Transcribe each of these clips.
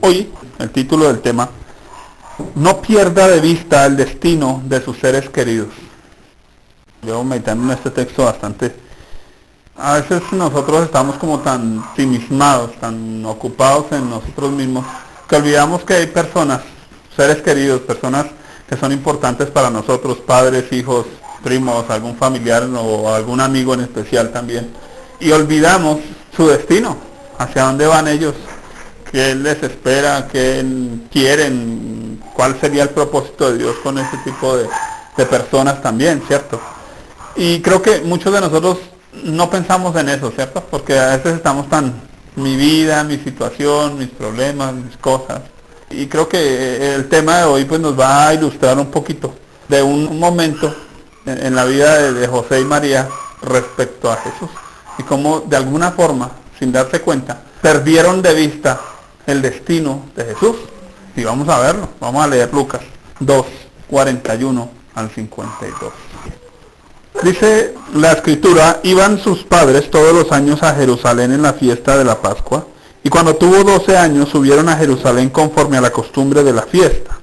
Hoy, el título del tema: no pierda de vista el destino de sus seres queridos. Llevo meditando en este texto bastante. A veces nosotros estamos como tan ensimismados, tan ocupados en nosotros mismos, que olvidamos que hay personas, seres queridos, personas que son importantes para nosotros, padres, hijos, primos, algún familiar o algún amigo en especial también. Y olvidamos su destino, hacia dónde van ellos, qué les espera, qué quieren, cuál sería el propósito de Dios con ese tipo de personas también, ¿cierto? Y creo que muchos de nosotros no pensamos en eso, ¿cierto? Porque a veces estamos tan, mi vida, mi situación, mis problemas, mis cosas. Y creo que el tema de hoy pues nos va a ilustrar un poquito de un momento en la vida de José y María respecto a Jesús. Y cómo de alguna forma, sin darse cuenta, perdieron de vista el destino de Jesús. Y vamos a verlo, vamos a leer Lucas 2, 41 al 52. Dice la escritura: iban sus padres todos los años a Jerusalén en la fiesta de la Pascua, y cuando tuvo 12 años subieron a Jerusalén conforme a la costumbre de la fiesta.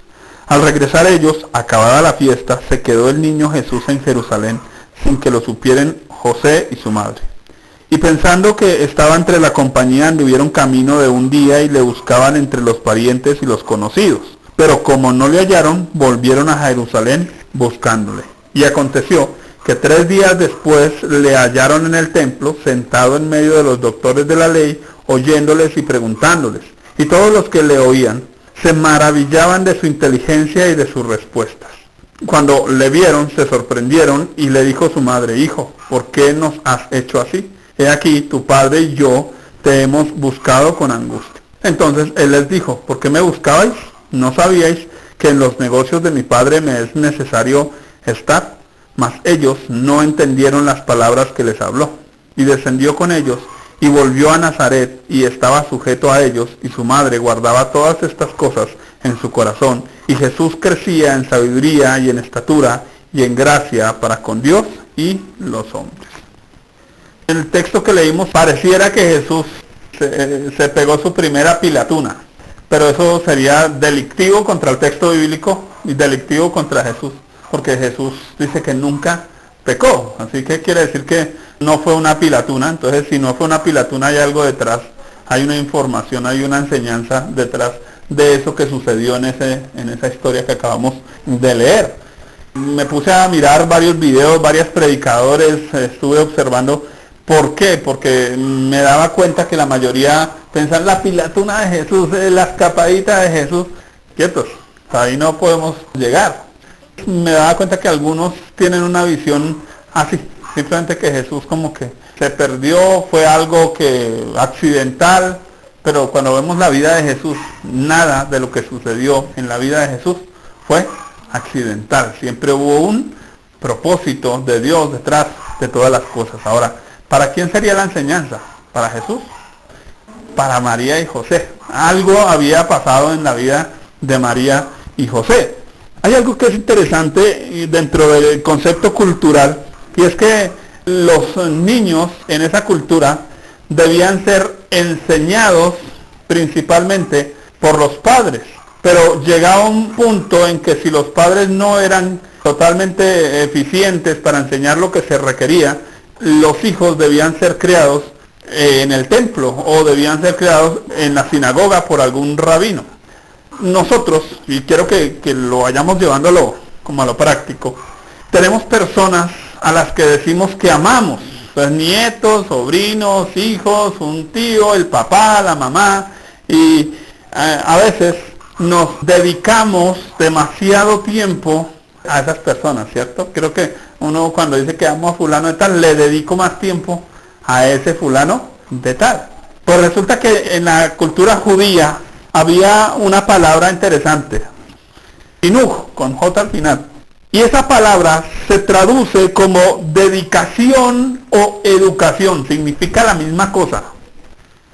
Al regresar ellos, acabada la fiesta, se quedó el niño Jesús en Jerusalén, sin que lo supieran José y su madre. Y pensando que estaba entre la compañía, anduvieron camino de un día y le buscaban entre los parientes y los conocidos. Pero como no le hallaron, volvieron a Jerusalén buscándole. Y aconteció que 3 días después le hallaron en el templo, sentado en medio de los doctores de la ley, oyéndoles y preguntándoles. Y todos los que le oían se maravillaban de su inteligencia y de sus respuestas. Cuando le vieron, se sorprendieron, y le dijo su madre: hijo, ¿por qué nos has hecho así? He aquí, tu padre y yo te hemos buscado con angustia. Entonces él les dijo: ¿por qué me buscabais? ¿No sabíais que en los negocios de mi padre me es necesario estar? Mas ellos no entendieron las palabras que les habló. Y descendió con ellos, y volvió a Nazaret, y estaba sujeto a ellos, y su madre guardaba todas estas cosas en su corazón. Y Jesús crecía en sabiduría y en estatura y en gracia para con Dios y los hombres. En el texto que leímos pareciera que Jesús se pegó su primera pilatuna, pero eso sería delictivo contra el texto bíblico y delictivo contra Jesús, porque Jesús dice que nunca pecó. Así que quiere decir que no fue una pilatuna. Entonces, si no fue una pilatuna, hay algo detrás, hay una información, hay una enseñanza detrás de eso que sucedió en esa historia que acabamos de leer. Me puse a mirar varios videos, varios predicadores, estuve observando. ¿Por qué? Porque me daba cuenta que la mayoría pensan la pilatuna de Jesús, la escapadita de Jesús. Quietos, ahí no podemos llegar. Me daba cuenta que algunos tienen una visión así, simplemente que Jesús como que se perdió, fue algo que accidental, pero cuando vemos la vida de Jesús, nada de lo que sucedió en la vida de Jesús fue accidental. Siempre hubo un propósito de Dios detrás de todas las cosas. Ahora, ¿para quién sería la enseñanza? ¿Para Jesús? Para María y José. Algo había pasado en la vida de María y José. Hay algo que es interesante dentro del concepto cultural, y es que los niños en esa cultura debían ser enseñados principalmente por los padres. Pero llegaba un punto en que si los padres no eran totalmente eficientes para enseñar lo que se requería, los hijos debían ser criados en el templo o debían ser criados en la sinagoga por algún rabino. Nosotros, y quiero que lo vayamos llevándolo como a lo práctico, tenemos personas a las que decimos que amamos, pues nietos, sobrinos, hijos, un tío, el papá, la mamá, y a veces nos dedicamos demasiado tiempo a esas personas, ¿cierto? Creo que uno cuando dice que amo a fulano de tal, le dedico más tiempo a ese fulano de tal. Pues resulta que en la cultura judía había una palabra interesante, Hinuj, con J al final. Y esa palabra se traduce como dedicación o educación, significa la misma cosa.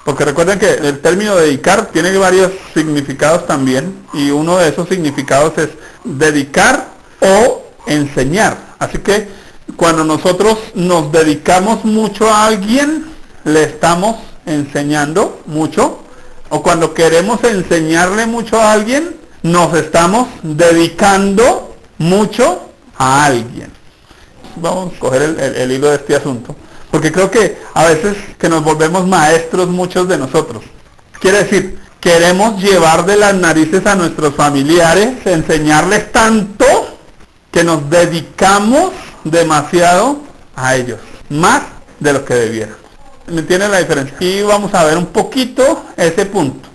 Porque recuerden que el término dedicar tiene varios significados también, y uno de esos significados es dedicar o enseñar. Así que cuando nosotros nos dedicamos mucho a alguien, le estamos enseñando mucho o cuando queremos enseñarle mucho a alguien, nos estamos dedicando mucho a alguien. Vamos a coger el hilo de este asunto, porque creo que a veces que nos volvemos maestros muchos de nosotros. Quiere decir, queremos llevar de las narices a nuestros familiares, enseñarles tanto que nos dedicamos demasiado a ellos, más de lo que debiéramos. ¿Me entienden la diferencia? Y vamos a ver un poquito ese punto,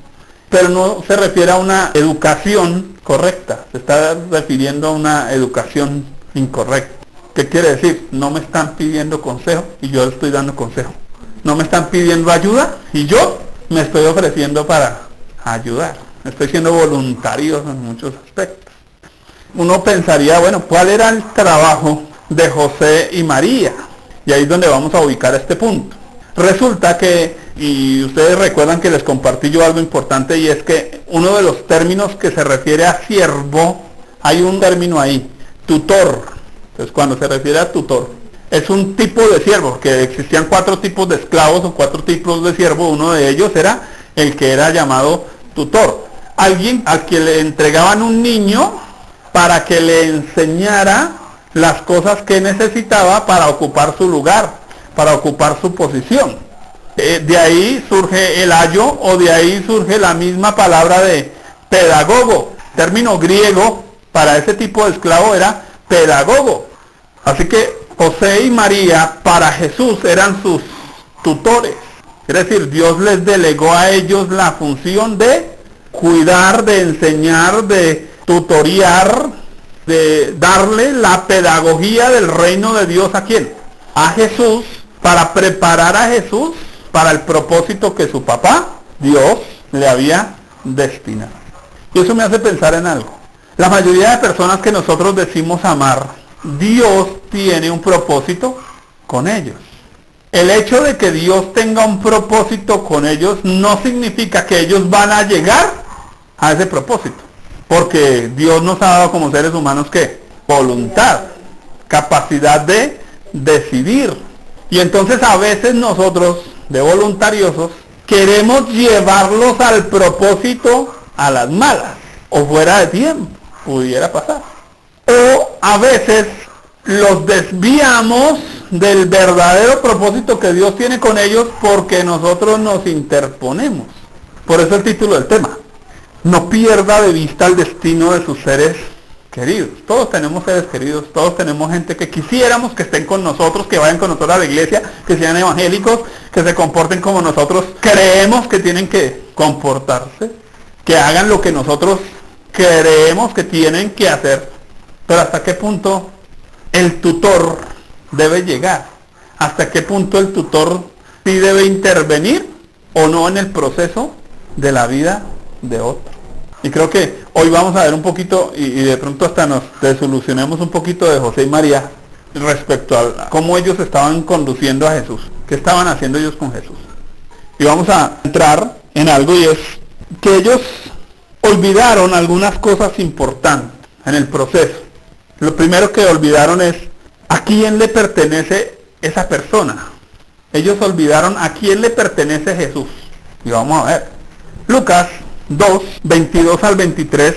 pero no se refiere a una educación correcta, se está refiriendo a una educación incorrecta. ¿Qué quiere decir? No me están pidiendo consejo y yo estoy dando consejo. No me están pidiendo ayuda y yo me estoy ofreciendo para ayudar. Estoy siendo voluntario en muchos aspectos. Uno pensaría, bueno, ¿cuál era el trabajo de José y María? Y ahí es donde vamos a ubicar este punto. Resulta que, y ustedes recuerdan que les compartí yo algo importante, y es que uno de los términos que se refiere a siervo, hay un término ahí, tutor. Entonces, cuando se refiere a tutor, es un tipo de siervo, porque existían 4 tipos de esclavos o 4 tipos de siervo. Uno de ellos era el que era llamado tutor. Alguien al que le entregaban un niño para que le enseñara las cosas que necesitaba para ocupar su lugar, para ocupar su posición. De ahí surge el ayo, o de ahí surge la misma palabra de pedagogo. Término griego para ese tipo de esclavo era pedagogo. Así que José y María para Jesús eran sus tutores. Es decir, Dios les delegó a ellos la función de cuidar, de enseñar, de tutoriar, de darle la pedagogía del reino de Dios ¿a quién? A Jesús, para preparar a Jesús para el propósito que su papá, Dios, le había destinado. Y eso me hace pensar en algo. La mayoría de personas que nosotros decimos amar, Dios tiene un propósito con ellos. El hecho de que Dios tenga un propósito con ellos no significa que ellos van a llegar a ese propósito. Porque Dios nos ha dado como seres humanos ¿qué? Voluntad, capacidad de decidir. Y entonces a veces nosotros, de voluntariosos, queremos llevarlos al propósito a las malas, o fuera de tiempo, pudiera pasar. O a veces los desviamos del verdadero propósito que Dios tiene con ellos porque nosotros nos interponemos. Por eso el título del tema: no pierda de vista el destino de sus seres queridos. Todos tenemos seres queridos, todos tenemos gente que quisiéramos que estén con nosotros, que vayan con nosotros a la iglesia, que sean evangélicos, que se comporten como nosotros creemos que tienen que comportarse, que hagan lo que nosotros creemos que tienen que hacer. Pero ¿hasta qué punto el tutor debe llegar? ¿Hasta qué punto el tutor sí debe intervenir o no en el proceso de la vida de otro? Y creo que hoy vamos a ver un poquito, y de pronto hasta nos desilusionemos un poquito de José y María respecto a cómo ellos estaban conduciendo a Jesús, qué estaban haciendo ellos con Jesús. Y vamos a entrar en algo, y es que ellos olvidaron algunas cosas importantes en el proceso. Lo primero que olvidaron es a quién le pertenece esa persona. Ellos olvidaron a quién le pertenece Jesús. Y vamos a ver. Lucas 2, 22 al 23,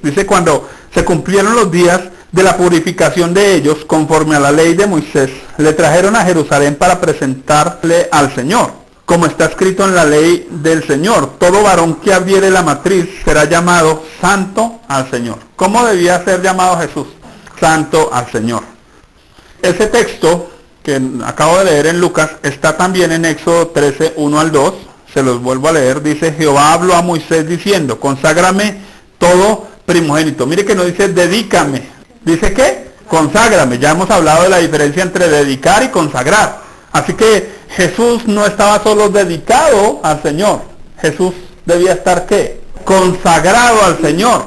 dice: cuando se cumplieron los días de la purificación de ellos, conforme a la ley de Moisés, le trajeron a Jerusalén para presentarle al Señor. Como está escrito en la ley del Señor, todo varón que abriere la matriz será llamado santo al Señor. ¿Cómo debía ser llamado Jesús? Santo al Señor. Ese texto que acabo de leer en Lucas está también en Éxodo 13, 1 al 2. Se los vuelvo a leer. Dice: Jehová habló a Moisés diciendo: conságrame todo primogénito. Mire que no dice dedícame. Dice que conságrame. Ya hemos hablado de la diferencia entre dedicar y consagrar. Así que Jesús no estaba solo dedicado al Señor. Jesús debía estar ¿qué? Consagrado al Señor.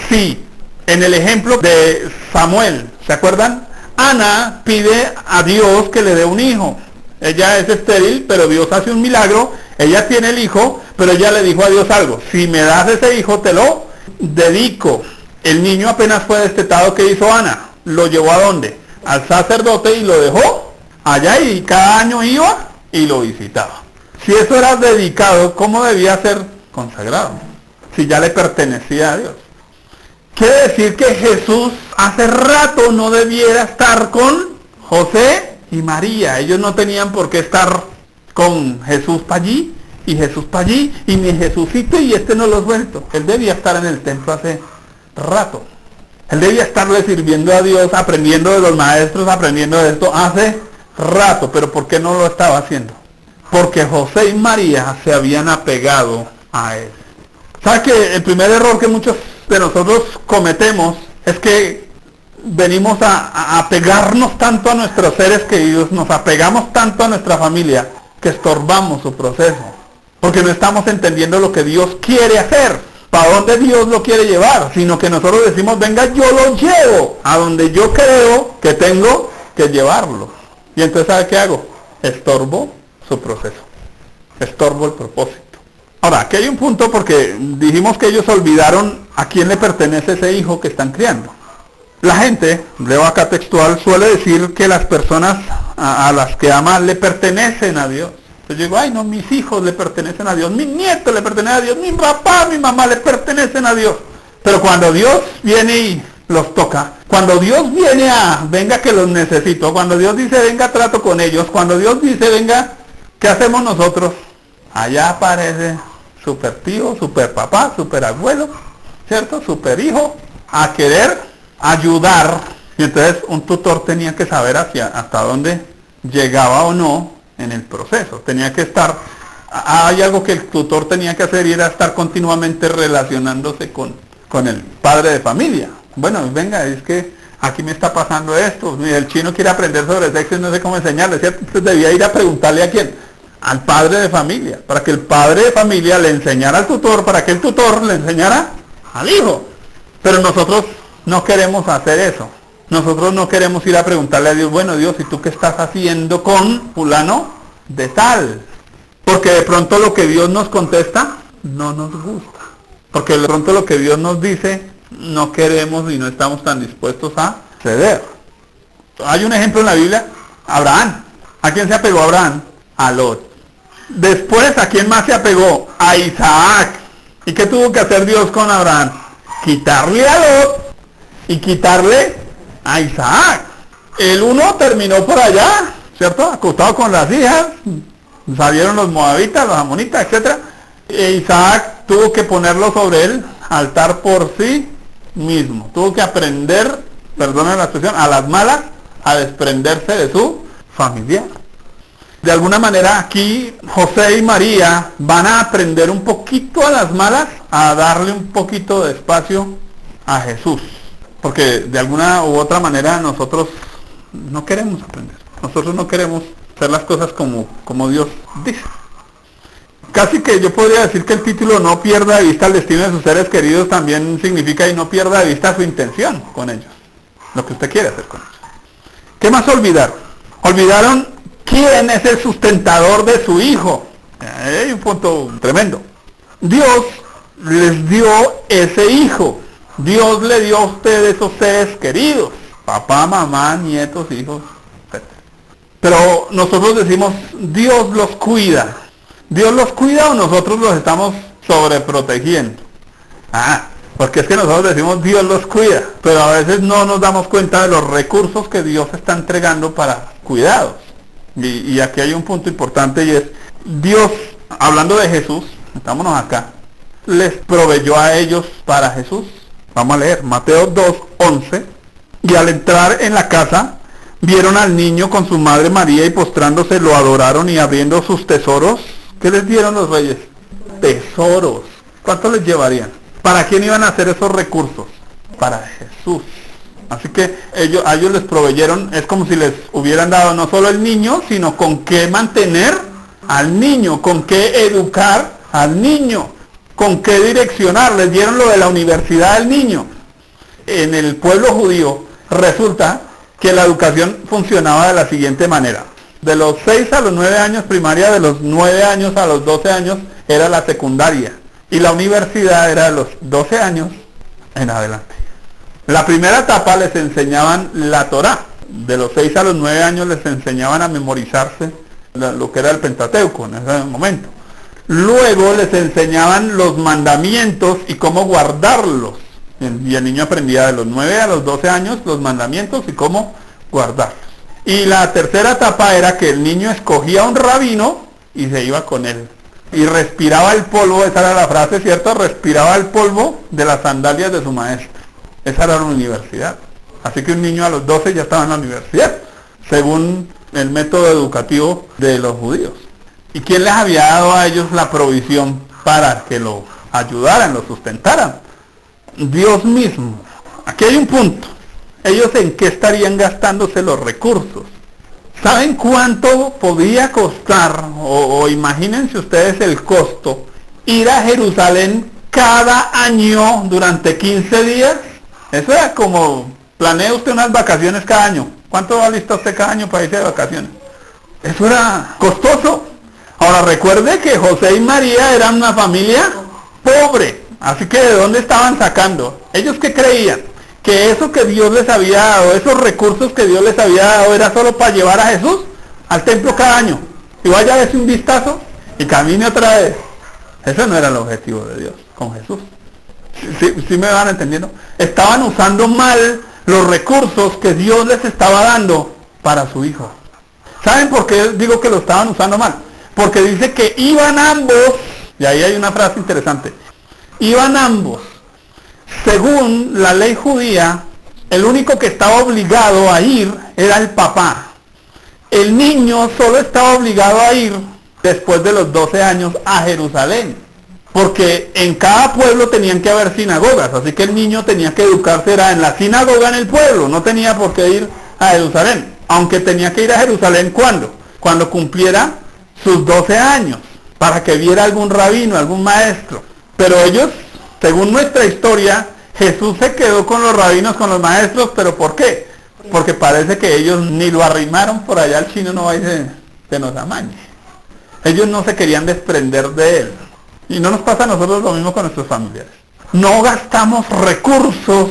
Sí, en el ejemplo de Samuel, ¿se acuerdan? Ana pide a Dios que le dé un hijo. Ella es estéril, pero Dios hace un milagro. Ella tiene el hijo, pero ella le dijo a Dios algo: si me das ese hijo, te lo dedico. El niño apenas fue destetado. ¿Qué hizo Ana? Lo llevó ¿a dónde? Al sacerdote, y lo dejó allá, y cada año iba y lo visitaba. Si eso era dedicado, ¿cómo debía ser consagrado, si ya le pertenecía a Dios. Quiere decir que Jesús hace rato no debiera estar con José y María. Ellos no tenían por qué estar con Jesús para allí y Jesús para allí y mi Jesucito y este no lo ha vuelto. Él debía estar en el templo hace rato. Él debía estarle sirviendo a Dios, aprendiendo de los maestros, aprendiendo de esto hace rato. Pero ¿por qué no lo estaba haciendo? Porque José y María se habían apegado a él. ¿Sabes que el primer error que muchos de nosotros cometemos es que venimos a apegarnos tanto a nuestros seres queridos, nos apegamos tanto a nuestra familia, que estorbamos su proceso? Porque no estamos entendiendo lo que Dios quiere hacer, para dónde Dios lo quiere llevar, sino que nosotros decimos, venga, yo lo llevo a donde yo creo que tengo que llevarlo. Y entonces, ¿sabe qué hago? Estorbo su proceso, estorbo el propósito. Ahora, aquí hay un punto porque dijimos que ellos olvidaron a quién le pertenece ese hijo que están criando. La gente, leo acá textual, suele decir que las personas a las que aman le pertenecen a Dios. Entonces yo digo, ay no, mis hijos le pertenecen a Dios, mis nietos le pertenecen a Dios, mi papá, mi mamá le pertenecen a Dios. Pero cuando Dios viene y los toca, cuando Dios viene venga que los necesito, cuando Dios dice, venga, trato con ellos, cuando Dios dice, venga, ¿qué hacemos nosotros? Allá aparece super tío, super papá, super abuelo, ¿cierto? Super hijo, a querer ayudar. Y entonces un tutor tenía que saber hasta dónde llegaba o no en el proceso. Tenía que estar, hay algo que el tutor tenía que hacer y era estar continuamente relacionándose con el padre de familia. Bueno, venga, es que aquí me está pasando esto, el chino quiere aprender sobre sexo y no sé cómo enseñarle, ¿cierto? Entonces debía ir a preguntarle a quién, al padre de familia, para que el padre de familia le enseñara al tutor, para que el tutor le enseñara al hijo. Pero nosotros no queremos hacer eso. Nosotros no queremos ir a preguntarle a Dios, bueno Dios, ¿y tú qué estás haciendo con fulano de tal? Porque de pronto lo que Dios nos contesta no nos gusta. Porque de pronto lo que Dios nos dice no queremos y no estamos tan dispuestos a ceder. Hay un ejemplo en la Biblia, Abraham. ¿A quién se apegó Abraham? A Lot. Después, ¿a quién más se apegó? A Isaac. ¿Y qué tuvo que hacer Dios con Abraham? Quitarle a Lot y quitarle a Isaac. El uno terminó por allá, ¿cierto? Acostado con las hijas, salieron los moabitas, los amonitas, etc. E Isaac tuvo que ponerlo sobre el altar por sí mismo. Tuvo que aprender, perdona la expresión, a las malas, a desprenderse de su familiar. De alguna manera aquí José y María van a aprender un poquito a las malas, a darle un poquito de espacio a Jesús. Porque de alguna u otra manera nosotros no queremos aprender. Nosotros no queremos hacer las cosas como Dios dice. Casi que yo podría decir que el título no pierda de vista el destino de sus seres queridos también significa y no pierda de vista su intención con ellos. Lo que usted quiere hacer con ellos. ¿Qué más olvidaron? Olvidaron quién es el sustentador de su hijo. Hay un punto tremendo. Dios les dio ese hijo. Dios le dio a ustedes esos seres queridos. Papá, mamá, nietos, hijos, etc. Pero nosotros decimos, Dios los cuida. ¿Dios los cuida o nosotros los estamos sobreprotegiendo? Porque es que nosotros decimos Dios los cuida, pero a veces no nos damos cuenta de los recursos que Dios está entregando para cuidados. Y aquí hay un punto importante y es, Dios, hablando de Jesús, metámonos acá, les proveyó a ellos para Jesús. Vamos a leer, Mateo 2:11, y al entrar en la casa, vieron al niño con su madre María y postrándose lo adoraron y abriendo sus tesoros. ¿Qué les dieron los reyes? Tesoros. ¿Cuánto les llevarían? ¿Para quién iban a hacer esos recursos? Para Jesús. Así que a ellos les proveyeron, es como si les hubieran dado no solo el niño, sino con qué mantener al niño, con qué educar al niño, con qué direccionar. Les dieron lo de la universidad del niño. En el pueblo judío resulta que la educación funcionaba de la siguiente manera. De los 6 a los 9 años primaria, de los 9 años a los 12 años era la secundaria. Y la universidad era de los 12 años en adelante. La primera etapa les enseñaban la Torá. De los 6 a los 9 años les enseñaban a memorizarse lo que era el Pentateuco en ese momento. Luego les enseñaban los mandamientos y cómo guardarlos. Y el niño aprendía de los 9 a los 12 años los mandamientos y cómo guardarlos. Y la tercera etapa era que el niño escogía un rabino y se iba con él. Y respiraba el polvo, esa era la frase, ¿cierto? Respiraba el polvo de las sandalias de su maestro. Esa era la universidad. Así que un niño a los 12 ya estaba en la universidad, según el método educativo de los judíos. ¿Y quién les había dado a ellos la provisión para que lo ayudaran, lo sustentaran? Dios mismo. Aquí hay un punto. ¿Ellos en qué estarían gastándose los recursos? ¿Saben cuánto podía costar, o imagínense ustedes el costo, ir a Jerusalén cada año durante 15 días? Eso era como, planea usted unas vacaciones cada año. ¿Cuánto va listo usted cada año para irse de vacaciones? Eso era costoso. Ahora recuerde que José y María eran una familia pobre, así que ¿de dónde estaban sacando? ¿Ellos qué creían? Que eso que Dios les había dado, esos recursos que Dios les había dado, era solo para llevar a Jesús al templo cada año. Y vaya a darse un vistazo y camine otra vez. Ese no era el objetivo de Dios con Jesús. ¿Sí me van entendiendo? Estaban usando mal los recursos que Dios les estaba dando para su hijo. ¿Saben por qué digo que lo estaban usando mal? Porque dice que iban ambos, y ahí hay una frase interesante, iban ambos. Según la ley judía, el único que estaba obligado a ir era el papá. El niño solo estaba obligado a ir después de los 12 años a Jerusalén, porque en cada pueblo tenían que haber sinagogas, así que el niño tenía que educarse era en la sinagoga en el pueblo, no tenía por qué ir a Jerusalén, aunque tenía que ir a Jerusalén ¿cuándo? Cuando cumpliera sus 12 años, para que viera algún rabino, algún maestro. Pero ellos, según nuestra historia, Jesús se quedó con los rabinos, con los maestros, ¿pero por qué? Porque parece que ellos ni lo arrimaron por allá, el chino no va y se nos amañe. Ellos no se querían desprender de él. Y no nos pasa a nosotros lo mismo con nuestros familiares. No gastamos recursos,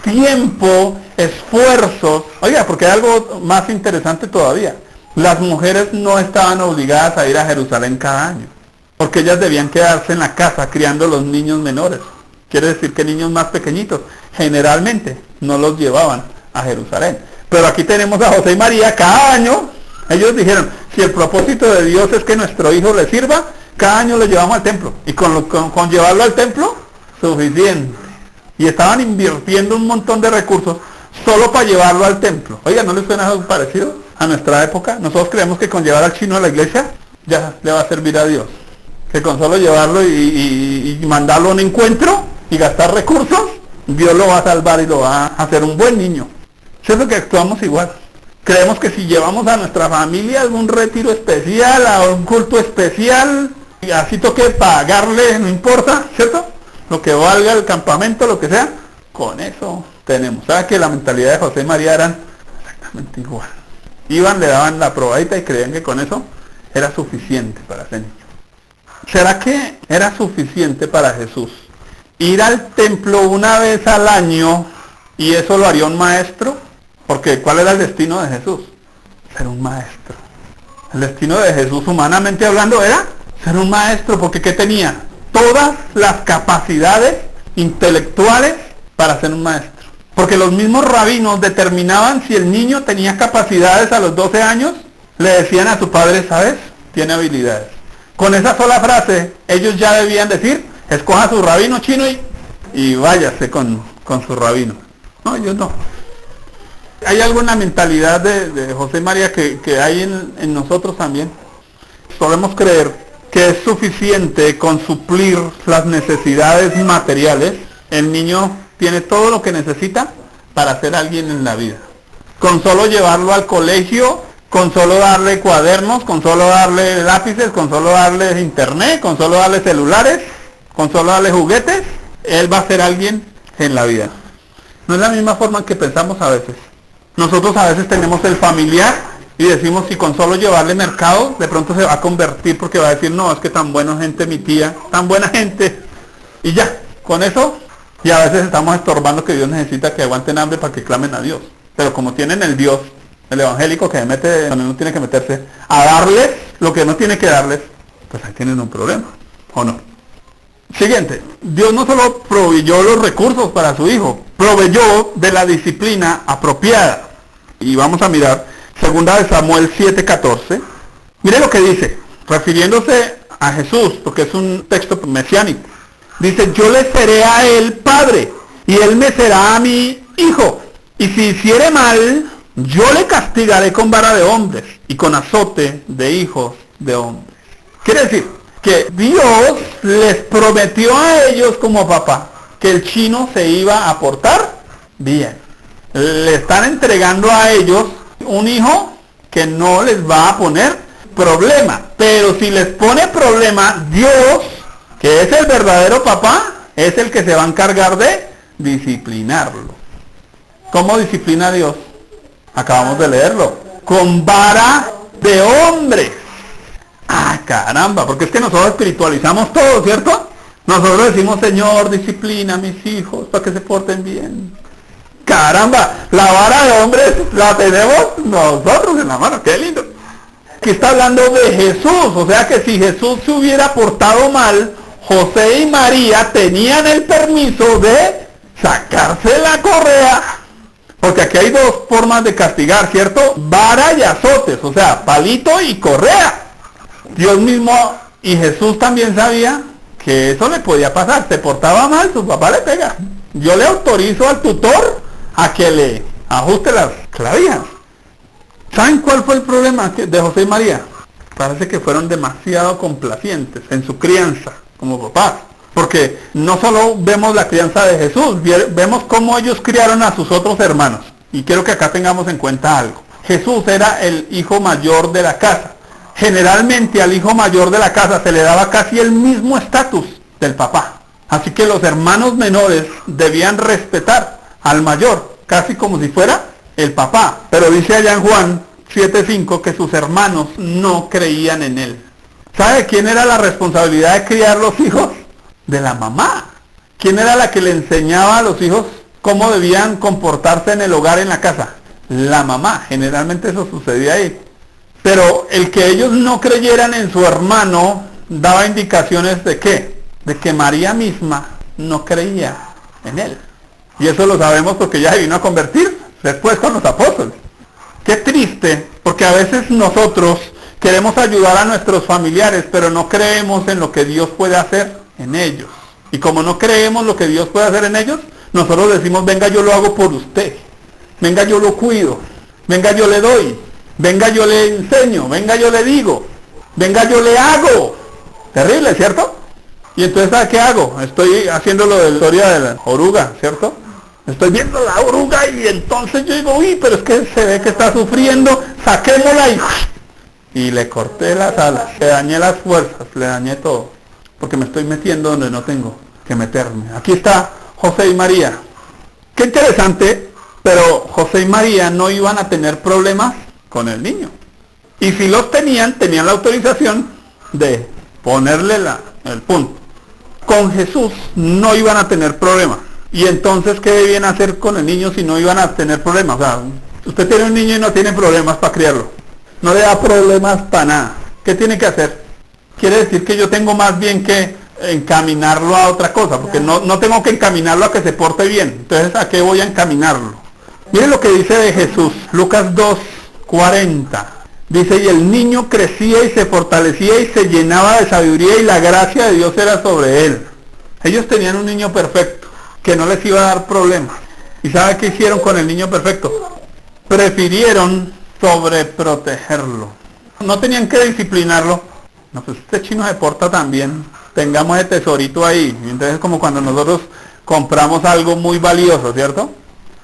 tiempo, esfuerzos. Oiga, porque hay algo más interesante todavía. Las mujeres no estaban obligadas a ir a Jerusalén cada año, porque ellas debían quedarse en la casa criando los niños menores. Quiere decir que niños más pequeñitos generalmente no los llevaban a Jerusalén. Pero aquí tenemos a José y María, cada año ellos dijeron, si el propósito de Dios es que nuestro hijo le sirva, cada año lo llevamos al templo. Y con llevarlo al templo, suficiente. Y estaban invirtiendo un montón de recursos solo para llevarlo al templo. Oiga, ¿no les suena algo parecido a nuestra época? Nosotros creemos que con llevar al chino a la iglesia ya le va a servir a Dios. Que con solo llevarlo y mandarlo a un encuentro y gastar recursos, Dios lo va a salvar y lo va a hacer un buen niño. ¿Cierto que actuamos igual? Creemos que si llevamos a nuestra familia a algún retiro especial, a un culto especial, y así toque pagarle, no importa, ¿cierto? Lo que valga el campamento, lo que sea, con eso tenemos. ¿Sabes que la mentalidad de José y María eran exactamente igual? Iban, le daban la probadita y creían que con eso era suficiente para ese niño. ¿Será que era suficiente para Jesús ir al templo una vez al año y eso lo haría un maestro? Porque ¿cuál era el destino de Jesús? Ser un maestro. El destino de Jesús, humanamente hablando, era ser un maestro, porque ¿qué tenía? Todas las capacidades intelectuales para ser un maestro. Porque los mismos rabinos determinaban si el niño tenía capacidades a los 12 años, le decían a su padre, ¿sabes? Tiene habilidades. Con esa sola frase, ellos ya debían decir, escoja su rabino chino y váyase con su rabino. No, ellos no. Hay algo en la mentalidad de José y María que hay en nosotros también. Solemos creer que es suficiente con suplir las necesidades materiales. El niño tiene todo lo que necesita para ser alguien en la vida. Con solo llevarlo al colegio, con solo darle cuadernos, con solo darle lápices, con solo darle internet, con solo darle celulares, con solo darle juguetes, él va a ser alguien en la vida. No es la misma forma en que pensamos a veces. Nosotros a veces tenemos el familiar y decimos si con solo llevarle mercado, de pronto se va a convertir porque va a decir, no, es que tan buena gente mi tía, tan buena gente. Y ya, con eso, y a veces estamos estorbando que Dios necesita que aguanten hambre para que clamen a Dios. Pero como tienen el Dios, el evangélico que se mete donde no tiene que meterse, a darles lo que no tiene que darles, pues ahí tienen un problema, ¿o no? Siguiente, Dios no solo proveyó los recursos para su hijo, proveyó de la disciplina apropiada. Y vamos a mirar 2 Samuel 7:14. Mire lo que dice, refiriéndose a Jesús, porque es un texto mesiánico. Dice, yo le seré a él padre, y él me será a mí hijo. Y si hiciere mal, yo le castigaré con vara de hombres, y con azote de hijos de hombres. Quiere decir, que Dios les prometió a ellos como papá que el chino se iba a portar bien. Le están entregando a ellos un hijo que no les va a poner problema. Pero si les pone problema, Dios, que es el verdadero papá, es el que se va a encargar de disciplinarlo. ¿Cómo disciplina a Dios? Acabamos de leerlo. Con vara de hombres. ¡Ah, caramba! Porque es que nosotros espiritualizamos todo, ¿cierto? Nosotros decimos, Señor, disciplina a mis hijos para que se porten bien. ¡Caramba! La vara de hombres la tenemos nosotros en la mano. ¡Qué lindo! Aquí está hablando de Jesús. O sea que si Jesús se hubiera portado mal, José y María tenían el permiso de sacarse la correa. Porque aquí hay dos formas de castigar, ¿cierto? Vara y azotes. O sea, palito y correa. Dios mismo y Jesús también sabía que eso le podía pasar. Se portaba mal, su papá le pega. Yo le autorizo al tutor a que le ajuste las clavijas. ¿Saben cuál fue el problema de José y María? Parece que fueron demasiado complacientes en su crianza como papás. Porque no solo vemos la crianza de Jesús, vemos cómo ellos criaron a sus otros hermanos. Y quiero que acá tengamos en cuenta algo. Jesús era el hijo mayor de la casa. Generalmente al hijo mayor de la casa se le daba casi el mismo estatus del papá. Así que los hermanos menores debían respetar al mayor, casi como si fuera el papá. Pero dice allá en Juan 7:5 que sus hermanos no creían en él. ¿Sabe quién era la responsabilidad de criar los hijos? De la mamá. ¿Quién era la que le enseñaba a los hijos cómo debían comportarse en el hogar, en la casa? La mamá. Generalmente eso sucedía ahí. Pero el que ellos no creyeran en su hermano daba indicaciones de ¿qué? De que María misma no creía en él. Y eso lo sabemos porque ella se vino a convertir después con los apóstoles. Qué triste, porque a veces nosotros queremos ayudar a nuestros familiares, pero no creemos en lo que Dios puede hacer en ellos. Y como no creemos lo que Dios puede hacer en ellos, nosotros decimos, venga, yo lo hago por usted. Venga, yo lo cuido. Venga, yo le doy. Venga, yo le enseño, venga, yo le digo, venga, yo le hago. Terrible, ¿cierto? Y entonces, ¿sabe qué hago? Estoy haciendo lo de la historia de la oruga, ¿cierto? Estoy viendo la oruga y entonces yo digo, uy, pero es que se ve que está sufriendo, saquémosla y le corté las alas, le dañé las fuerzas, le dañé todo, porque me estoy metiendo donde no tengo que meterme. Aquí está José y María. Qué interesante, pero José y María no iban a tener problemas con el niño. Y si los tenían la autorización de ponerle el punto. Con Jesús no iban a tener problemas. Y entonces, ¿qué debían hacer con el niño si no iban a tener problemas? O sea, usted tiene un niño y no tiene problemas para criarlo. No le da problemas para nada. ¿Qué tiene que hacer? Quiere decir que yo tengo más bien que encaminarlo a otra cosa, porque no tengo que encaminarlo a que se porte bien. Entonces, ¿a qué voy a encaminarlo? Miren lo que dice de Jesús, Lucas 2:40. Dice, y el niño crecía y se fortalecía y se llenaba de sabiduría y la gracia de Dios era sobre él. Ellos tenían un niño perfecto, que no les iba a dar problemas. ¿Y sabe qué hicieron con el niño perfecto? Prefirieron sobreprotegerlo. No tenían que disciplinarlo. No, pues este chino se porta tan bien, tengamos ese tesorito ahí. Entonces es como cuando nosotros compramos algo muy valioso, ¿cierto?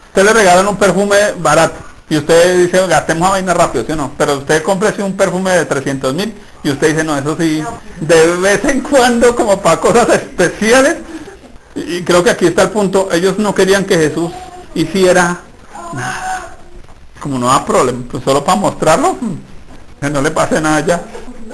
Usted le regalan un perfume barato y usted dice, gastemos a vaina rápido, ¿sí o no? Pero usted cómprese un perfume de 300.000 y usted dice, no, eso sí, de vez en cuando como para cosas especiales. Y creo que aquí está el punto. Ellos no querían que Jesús hiciera nada. Como no da problema, pues solo para mostrarlo, que no le pase nada ya.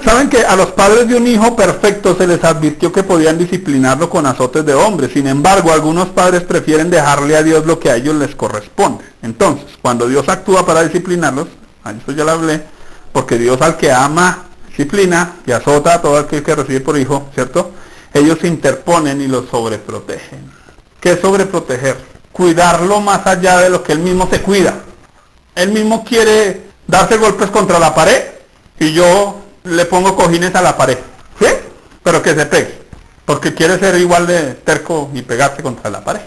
Saben que a los padres de un hijo perfecto se les advirtió que podían disciplinarlo con azotes de hombres. Sin embargo, algunos padres prefieren dejarle a Dios lo que a ellos les corresponde. Entonces, cuando Dios actúa para disciplinarlos, a eso ya lo hablé, porque Dios al que ama disciplina y azota a todo aquel que recibe por hijo, ¿cierto? Ellos se interponen y los sobreprotegen. ¿Qué es sobreproteger? Cuidarlo más allá de lo que él mismo se cuida. Él mismo quiere darse golpes contra la pared y yo le pongo cojines a la pared, ¿sí? Pero que se pegue, porque quiere ser igual de terco y pegarse contra la pared.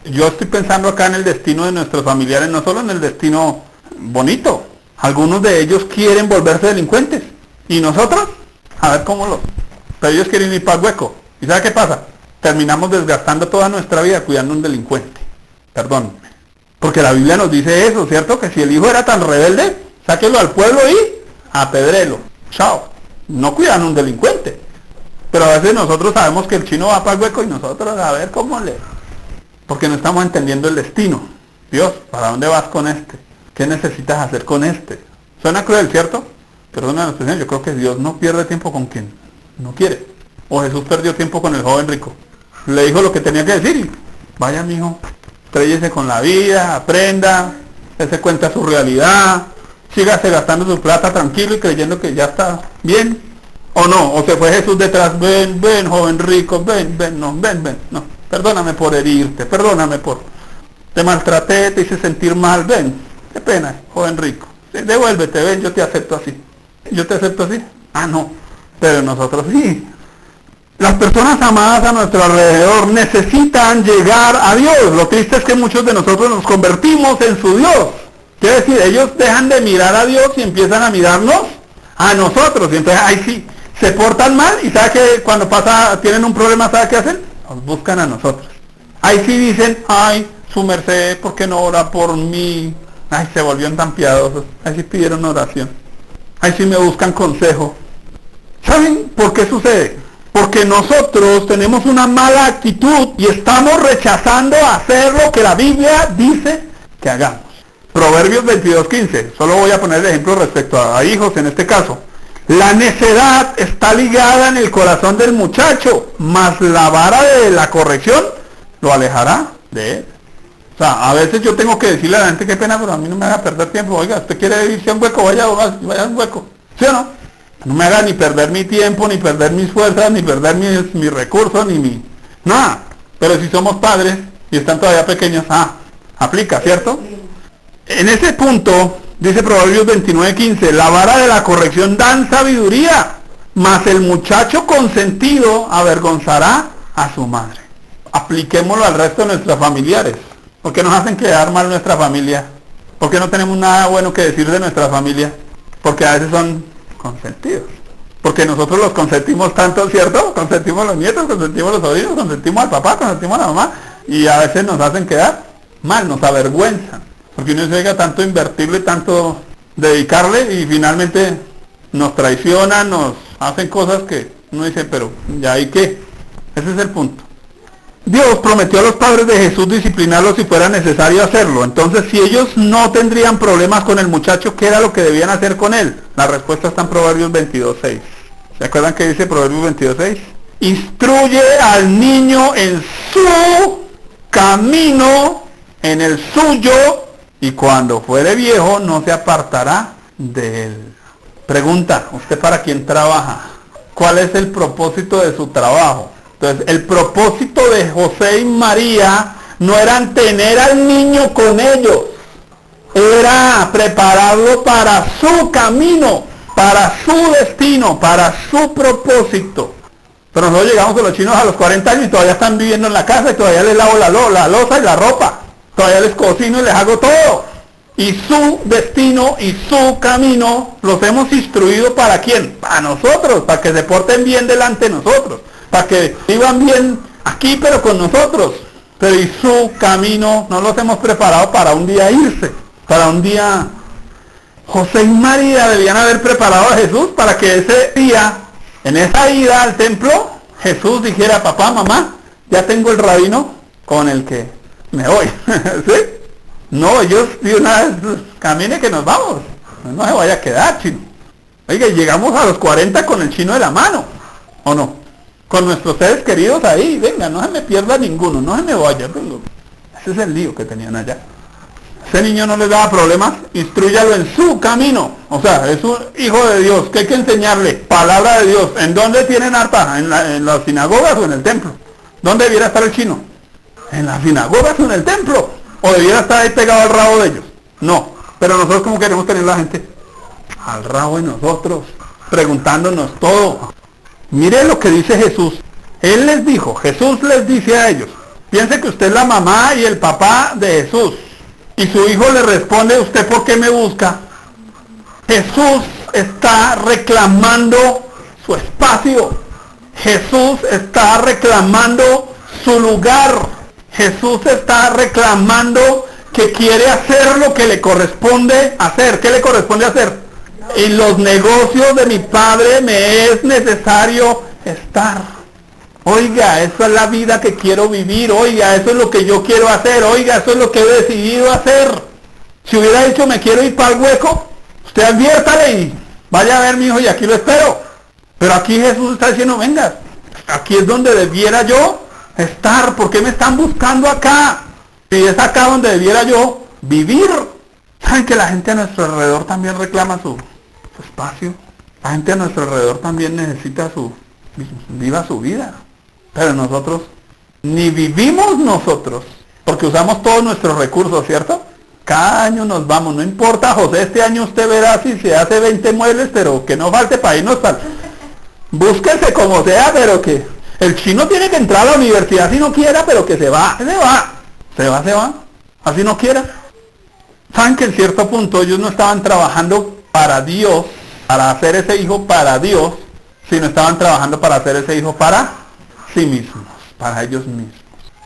Yo estoy pensando acá en el destino de nuestros familiares, no solo en el destino bonito. Algunos de ellos quieren volverse delincuentes. ¿Y nosotros? A ver cómo lo... Pero ellos quieren ir para el hueco. ¿Y sabe qué pasa? Terminamos desgastando toda nuestra vida cuidando a un delincuente. Perdón. Porque la Biblia nos dice eso, ¿cierto? Que si el hijo era tan rebelde, sáquelo al pueblo y apedrelo. Chao. No cuidan a un delincuente. Pero a veces nosotros sabemos que el chino va para el hueco y nosotros a ver cómo le... Porque no estamos entendiendo el destino. Dios, ¿para dónde vas con este? ¿Qué necesitas hacer con este? Suena cruel, ¿cierto? Perdona la expresión, yo creo que Dios no pierde tiempo con quien no quiere. O Jesús perdió tiempo con el joven rico. Le dijo lo que tenía que decir y vaya, mijo, estrellese con la vida, aprenda, dése cuenta de su realidad, sígase gastando su plata tranquilo y creyendo que ya está bien. O no, o se fue Jesús detrás, ven, ven, joven rico, ven, ven, no, ven, ven, no. Perdóname por herirte, perdóname por... Te maltraté, te hice sentir mal, ven. Qué pena, joven rico. Devuélvete, ven, yo te acepto así. ¿Yo te acepto así? Ah, no. Pero nosotros sí. Las personas amadas a nuestro alrededor necesitan llegar a Dios. Lo triste es que muchos de nosotros nos convertimos en su Dios. Quiere decir, ellos dejan de mirar a Dios y empiezan a mirarnos a nosotros. Y entonces ahí sí, se portan mal y ¿sabe que cuando tienen un problema, ¿sabe qué hacen? Nos buscan a nosotros. Ahí sí dicen, ay, su merced, ¿por qué no ora por mí? Ay, se volvieron tan piadosos. Ahí sí pidieron oración. Ahí sí me buscan consejo. ¿Saben por qué sucede? Porque nosotros tenemos una mala actitud y estamos rechazando hacer lo que la Biblia dice que hagamos. Proverbios 22:15. Solo voy a poner el ejemplo respecto a hijos en este caso. La necedad está ligada en el corazón del muchacho, mas la vara de la corrección lo alejará de él. O sea, a veces yo tengo que decirle a la gente, qué pena, pero a mí no me haga perder tiempo. Oiga, usted quiere irse a un hueco, vaya a un hueco. ¿Sí o no? No me haga ni perder mi tiempo, ni perder mis fuerzas, ni perder mis recursos, ni mi... Nada. Pero si somos padres y están todavía pequeños, aplica, ¿cierto? En ese punto... Dice Proverbios 29:15, la vara de la corrección dan sabiduría, mas el muchacho consentido avergonzará a su madre. Apliquémoslo al resto de nuestros familiares. ¿Por qué nos hacen quedar mal nuestra familia? ¿Por qué no tenemos nada bueno que decir de nuestra familia? Porque a veces son consentidos. Porque nosotros los consentimos tanto, ¿cierto? Consentimos los nietos, consentimos los sobrinos, consentimos al papá, consentimos a la mamá. Y a veces nos hacen quedar mal, nos avergüenzan. Porque uno se llega tanto a invertirle, tanto dedicarle y finalmente nos traicionan, nos hacen cosas que uno dice, pero ¿ya hay qué? Ese es el punto. Dios prometió a los padres de Jesús disciplinarlos si fuera necesario hacerlo. Entonces, si ellos no tendrían problemas con el muchacho, ¿qué era lo que debían hacer con él? La respuesta está en Proverbios 22:6. ¿Se acuerdan que dice Proverbios 22:6? Instruye al niño en su camino, en el suyo, y cuando fuere viejo no se apartará de él. Pregunta, ¿usted para quién trabaja? ¿Cuál es el propósito de su trabajo? Entonces, el propósito de José y María no era tener al niño con ellos, era prepararlo para su camino, para su destino, para su propósito. Pero nosotros llegamos a los chinos a los 40 años y todavía están viviendo en la casa y todavía les lavo la loza y la ropa. Todavía les cocino y les hago todo. Y su destino y su camino los hemos instruido ¿para quién? Para nosotros, para que se porten bien delante de nosotros. Para que vivan bien aquí pero con nosotros. Pero y su camino no los hemos preparado para un día irse. Para un día... José y María debían haber preparado a Jesús para que ese día, en esa ida al templo, Jesús dijera, papá, mamá, ya tengo el rabino con el que me voy. ¿Sí? No, ellos de una vez camine que nos vamos. No se vaya a quedar, chino. Oiga, llegamos a los 40 con el chino de la mano. ¿O no? Con nuestros seres queridos ahí. Venga, no se me pierda ninguno. No se me vaya. Ese es el lío que tenían allá. Ese niño no les daba problemas, instrúyalo en su camino. O sea, es un hijo de Dios, que hay que enseñarle palabra de Dios. ¿En dónde tienen arpa? ¿En las sinagogas o en el templo? ¿Dónde debiera estar el chino? ¿En las sinagogas o en el templo? ¿O debiera estar ahí pegado al rabo de ellos? No. Pero nosotros, ¿cómo queremos tener la gente? Al rabo de nosotros, preguntándonos todo. Mire lo que dice Jesús. Él les dijo, Jesús les dice a ellos, piense que usted es la mamá y el papá de Jesús. Y su hijo le responde, ¿usted por qué me busca? Jesús está reclamando su espacio. Jesús está reclamando su lugar. Jesús está reclamando que quiere hacer lo que le corresponde hacer. ¿Qué le corresponde hacer? En los negocios de mi Padre me es necesario estar. Oiga, esa es la vida que quiero vivir. Oiga, eso es lo que yo quiero hacer. Oiga, eso es lo que he decidido hacer. Si hubiera dicho me quiero ir para el hueco, usted adviértale y vaya a ver, mi hijo, y aquí lo espero. Pero aquí Jesús está diciendo, venga, aquí es donde debiera yo estar. ¿Por qué me están buscando acá? Si es acá donde debiera yo vivir. ¿Saben que la gente a nuestro alrededor también reclama su espacio? La gente a nuestro alrededor también necesita viva su vida. Pero nosotros, ni vivimos nosotros, porque usamos todos nuestros recursos, ¿cierto? Cada año nos vamos, no importa, José, este año usted verá si se hace 20 muebles, pero que no falte para irnos para... Búsquese como sea, pero que... El chino tiene que entrar a la universidad si no quiera, pero que se va. Se va. Así no quiera. Saben que en cierto punto ellos no estaban trabajando para Dios, para hacer ese hijo para Dios, sino estaban trabajando para hacer ese hijo para sí mismos, para ellos mismos.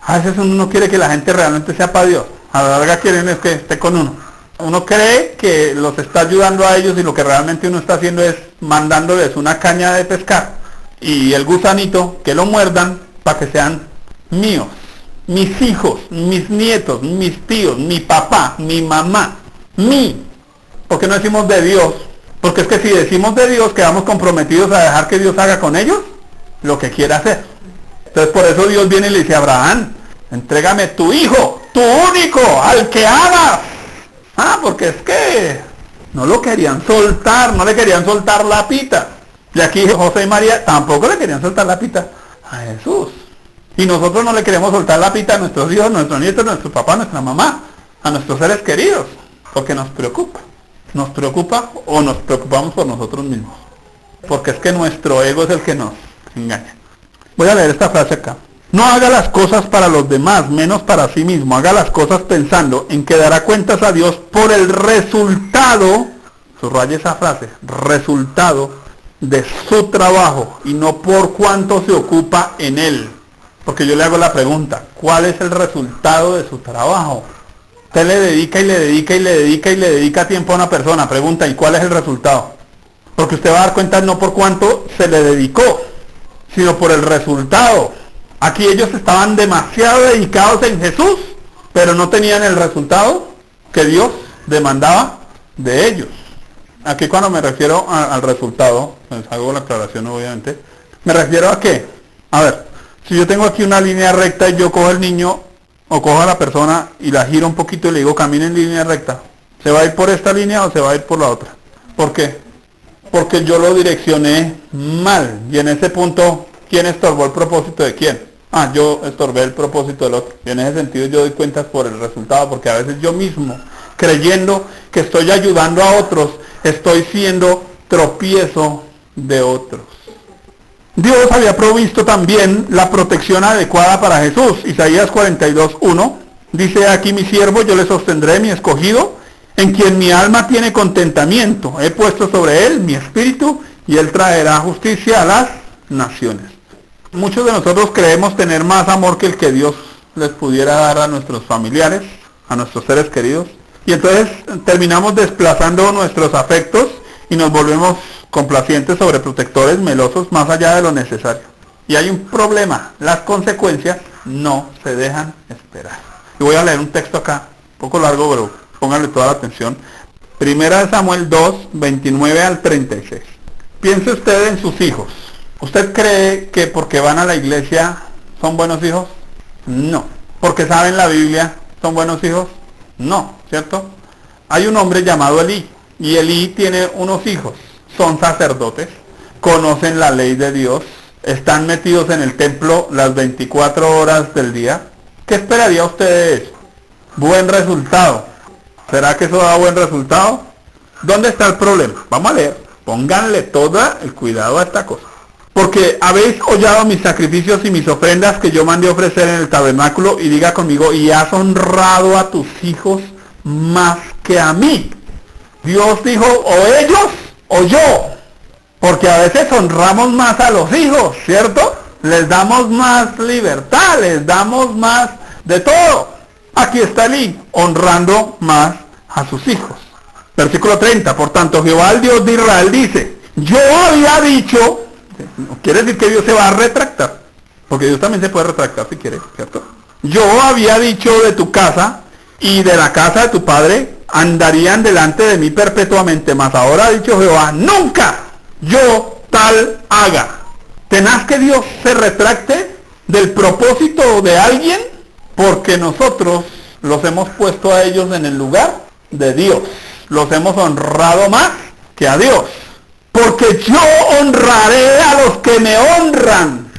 A veces uno no quiere que la gente realmente sea para Dios. A la larga quieren es que esté con uno. Uno cree que los está ayudando a ellos y lo que realmente uno está haciendo es mandándoles una caña de pescar y el gusanito, que lo muerdan para que sean míos, mis hijos, mis nietos, mis tíos, mi papá, mi mamá, mí. ¿Por qué no decimos de Dios? Porque es que si decimos de Dios, quedamos comprometidos a dejar que Dios haga con ellos lo que quiera hacer. Entonces por eso Dios viene y le dice a Abraham, entrégame tu hijo, tu único, al que amas. Porque es que no lo querían soltar, no le querían soltar la pita. Y aquí José y María tampoco le querían soltar la pita a Jesús. Y nosotros no le queremos soltar la pita a nuestros hijos, nuestros nietos, nuestro papá, nuestra mamá, a nuestros seres queridos, porque nos preocupa. Nos preocupa o nos preocupamos por nosotros mismos. Porque es que nuestro ego es el que nos engaña. Voy a leer esta frase acá. No haga las cosas para los demás, menos para sí mismo. Haga las cosas pensando en que dará cuentas a Dios por el resultado, subraya esa frase, resultado de su trabajo y no por cuánto se ocupa en él. Porque yo le hago la pregunta, ¿cuál es el resultado de su trabajo? Usted le dedica y le dedica y le dedica y le dedica tiempo a una persona, pregunta, ¿y cuál es el resultado? Porque usted va a dar cuenta no por cuánto se le dedicó, sino por el resultado. Aquí ellos estaban demasiado dedicados en Jesús, pero no tenían el resultado que Dios demandaba de ellos. Aquí cuando me refiero al resultado, pues hago la aclaración obviamente, me refiero a que, a ver, si yo tengo aquí una línea recta y yo cojo al niño o cojo a la persona y la giro un poquito y le digo camine en línea recta, ¿se va a ir por esta línea o se va a ir por la otra? ¿Por qué? Porque yo lo direccioné mal y en ese punto, ¿quién estorbó el propósito de quién? Yo estorbé el propósito del otro. Y en ese sentido yo doy cuentas por el resultado, porque a veces yo mismo, creyendo que estoy ayudando a otros, estoy siendo tropiezo de otros. Dios había provisto también la protección adecuada para Jesús. Isaías 42:1 dice, aquí mi siervo, yo le sostendré, mi escogido, en quien mi alma tiene contentamiento. He puesto sobre él mi espíritu y él traerá justicia a las naciones. Muchos de nosotros creemos tener más amor que el que Dios les pudiera dar a nuestros familiares, a nuestros seres queridos. Y entonces terminamos desplazando nuestros afectos y nos volvemos complacientes, sobreprotectores, melosos, más allá de lo necesario. Y hay un problema, las consecuencias no se dejan esperar. Y voy a leer un texto acá, un poco largo, pero pónganle toda la atención. Primera de Samuel 2, 29 al 36. Piense usted en sus hijos. ¿Usted cree que porque van a la iglesia son buenos hijos? No. ¿Porque saben la Biblia son buenos hijos? No, ¿cierto? Hay un hombre llamado Elí, y Elí tiene unos hijos, son sacerdotes, conocen la ley de Dios, están metidos en el templo las 24 horas del día. ¿Qué esperaría usted de eso? Buen resultado. ¿Será que eso da buen resultado? ¿Dónde está el problema? Vamos a leer. Pónganle todo el cuidado a esta cosa. Porque habéis hollado mis sacrificios y mis ofrendas que yo mandé ofrecer en el tabernáculo, y diga conmigo, y has honrado a tus hijos más que a mí. Dios dijo, o ellos o yo. Porque a veces honramos más a los hijos, ¿cierto? Les damos más libertad, les damos más de todo. Aquí está Elí, honrando más a sus hijos. Versículo 30, por tanto Jehová, el Dios de Israel, dice, yo había dicho, no quiere decir que Dios se va a retractar, porque Dios también se puede retractar si quiere, ¿cierto? Yo había dicho de tu casa y de la casa de tu padre, andarían delante de mí perpetuamente, mas ahora ha dicho Jehová, nunca yo tal haga. Tenaz que Dios se retracte del propósito de alguien, porque nosotros los hemos puesto a ellos en el lugar de Dios. Los hemos honrado más que a Dios. Porque yo honraré a los que me honran,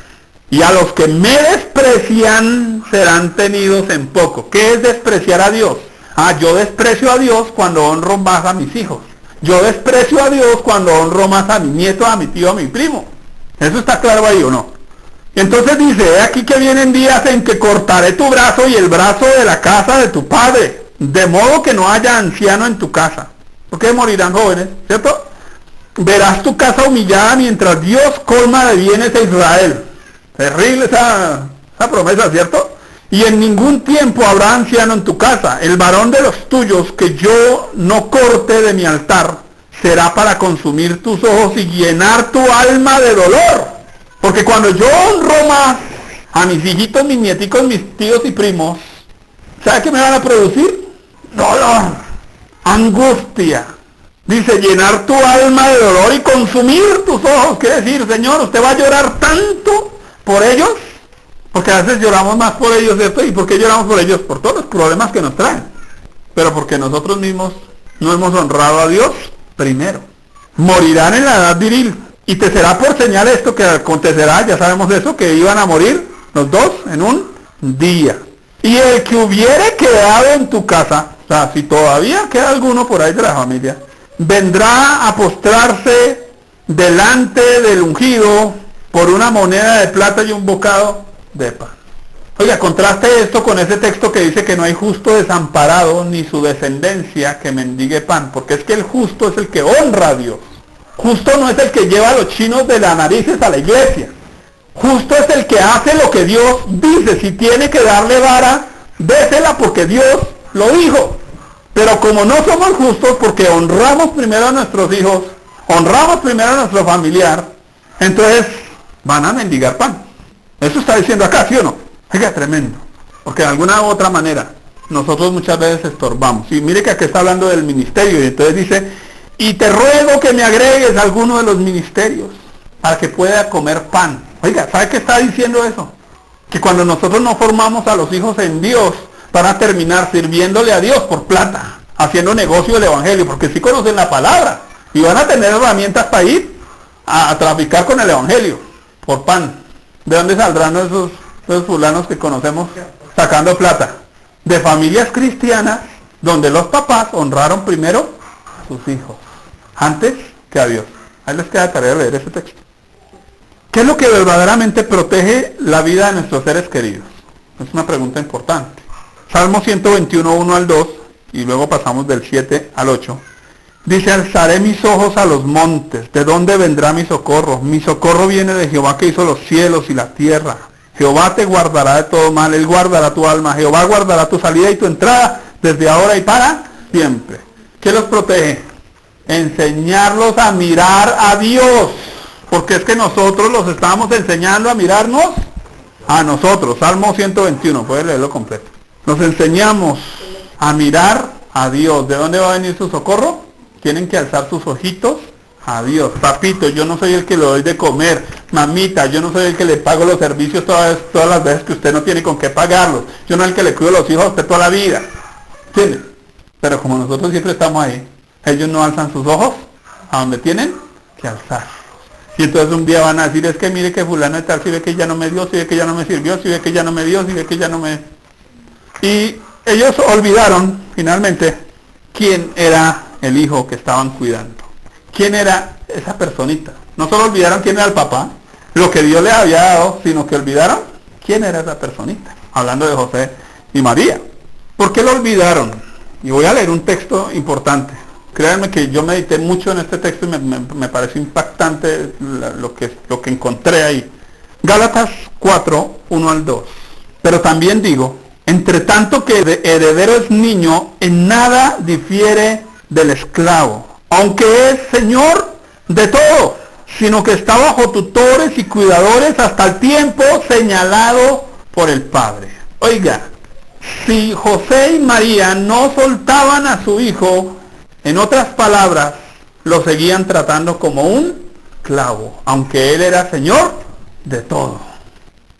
y a los que me desprecian serán tenidos en poco. ¿Qué es despreciar a Dios? Yo desprecio a Dios cuando honro más a mis hijos. Yo desprecio a Dios cuando honro más a mi nieto, a mi tío, a mi primo. ¿Eso está claro ahí o no? Entonces dice, aquí que vienen días en que cortaré tu brazo y el brazo de la casa de tu padre, de modo que no haya anciano en tu casa, porque morirán jóvenes, ¿cierto? Verás tu casa humillada mientras Dios colma de bienes a Israel. Terrible esa promesa, ¿cierto? Y en ningún tiempo habrá anciano en tu casa. El varón de los tuyos que yo no corte de mi altar será para consumir tus ojos y llenar tu alma de dolor. Porque cuando yo honro más a mis hijitos, mis nieticos, mis tíos y primos, ¿sabe qué me van a producir? Dolor, angustia. Dice, llenar tu alma de dolor y consumir tus ojos. Quiere decir, Señor, usted va a llorar tanto por ellos, porque a veces lloramos más por ellos, ¿cierto? ¿Y por qué lloramos por ellos? Por todos los problemas que nos traen. Pero porque nosotros mismos no hemos honrado a Dios primero. Morirán en la edad viril. Y te será por señal esto que acontecerá, ya sabemos eso, que iban a morir los dos en un día. Y el que hubiere quedado en tu casa, o sea, si todavía queda alguno por ahí de la familia, vendrá a postrarse delante del ungido por una moneda de plata y un bocado de pan. Oiga, contraste esto con ese texto que dice que no hay justo desamparado ni su descendencia que mendigue pan, porque es que el justo es el que honra a Dios. Justo no es el que lleva a los chinos de las narices a la iglesia. Justo es el que hace lo que Dios dice. Si tiene que darle vara, désela porque Dios lo dijo. Pero como no somos justos porque honramos primero a nuestros hijos, honramos primero a nuestro familiar, entonces van a mendigar pan. Eso está diciendo acá, ¿sí o no? Oiga, tremendo. Porque de alguna u otra manera nosotros muchas veces estorbamos. Y mire que aquí está hablando del ministerio, y entonces dice, y te ruego que me agregues a alguno de los ministerios para que pueda comer pan. Oiga, ¿sabe qué está diciendo eso? Que cuando nosotros no formamos a los hijos en Dios, van a terminar sirviéndole a Dios por plata, haciendo negocio del evangelio, porque sí conocen la palabra y van a tener herramientas para ir a traficar con el evangelio por pan. ¿De dónde saldrán esos fulanos que conocemos sacando plata? De familias cristianas donde los papás honraron primero a sus hijos antes que a Dios. Ahí les queda tarea leer ese texto. ¿Qué es lo que verdaderamente protege la vida de nuestros seres queridos? Es una pregunta importante. Salmo 121, 1 al 2, y luego pasamos del 7 al 8. Dice, alzaré mis ojos a los montes. ¿De dónde vendrá mi socorro? Mi socorro viene de Jehová, que hizo los cielos y la tierra. Jehová te guardará de todo mal, Él guardará tu alma. Jehová guardará tu salida y tu entrada desde ahora y para siempre. ¿Qué los protege? Enseñarlos a mirar a Dios. Porque es que nosotros los estamos enseñando a mirarnos a nosotros. Salmo 121, puedes leerlo completo. Nos enseñamos a mirar a Dios. ¿De dónde va a venir su socorro? Tienen que alzar sus ojitos a Dios. Papito, yo no soy el que le doy de comer. Mamita, yo no soy el que le pago los servicios todas las veces que usted no tiene con qué pagarlos. Yo no soy el que le cuido los hijos a usted toda la vida. ¿Entiendes? Pero como nosotros siempre estamos ahí, ellos no alzan sus ojos a donde tienen que alzar. Y entonces un día van a decir, es que mire que fulano de tal, si ve que ya no me dio, si ve que ya no me sirvió, si ve que ya no me dio, si ve que ya no me... Y ellos olvidaron, finalmente, quién era el hijo que estaban cuidando. ¿Quién era esa personita? No solo olvidaron quién era el papá, lo que Dios les había dado, sino que olvidaron quién era esa personita. Hablando de José y María. ¿Por qué lo olvidaron? Y voy a leer un texto importante. Créanme que yo medité mucho en este texto y me pareció impactante lo que encontré ahí. Gálatas 4, 1 al 2. Pero también digo, entre tanto que el heredero es niño, en nada difiere del esclavo, aunque es señor de todo, sino que está bajo tutores y cuidadores hasta el tiempo señalado por el Padre. Oiga, si José y María no soltaban a su hijo, en otras palabras, lo seguían tratando como un esclavo, aunque él era señor de todo.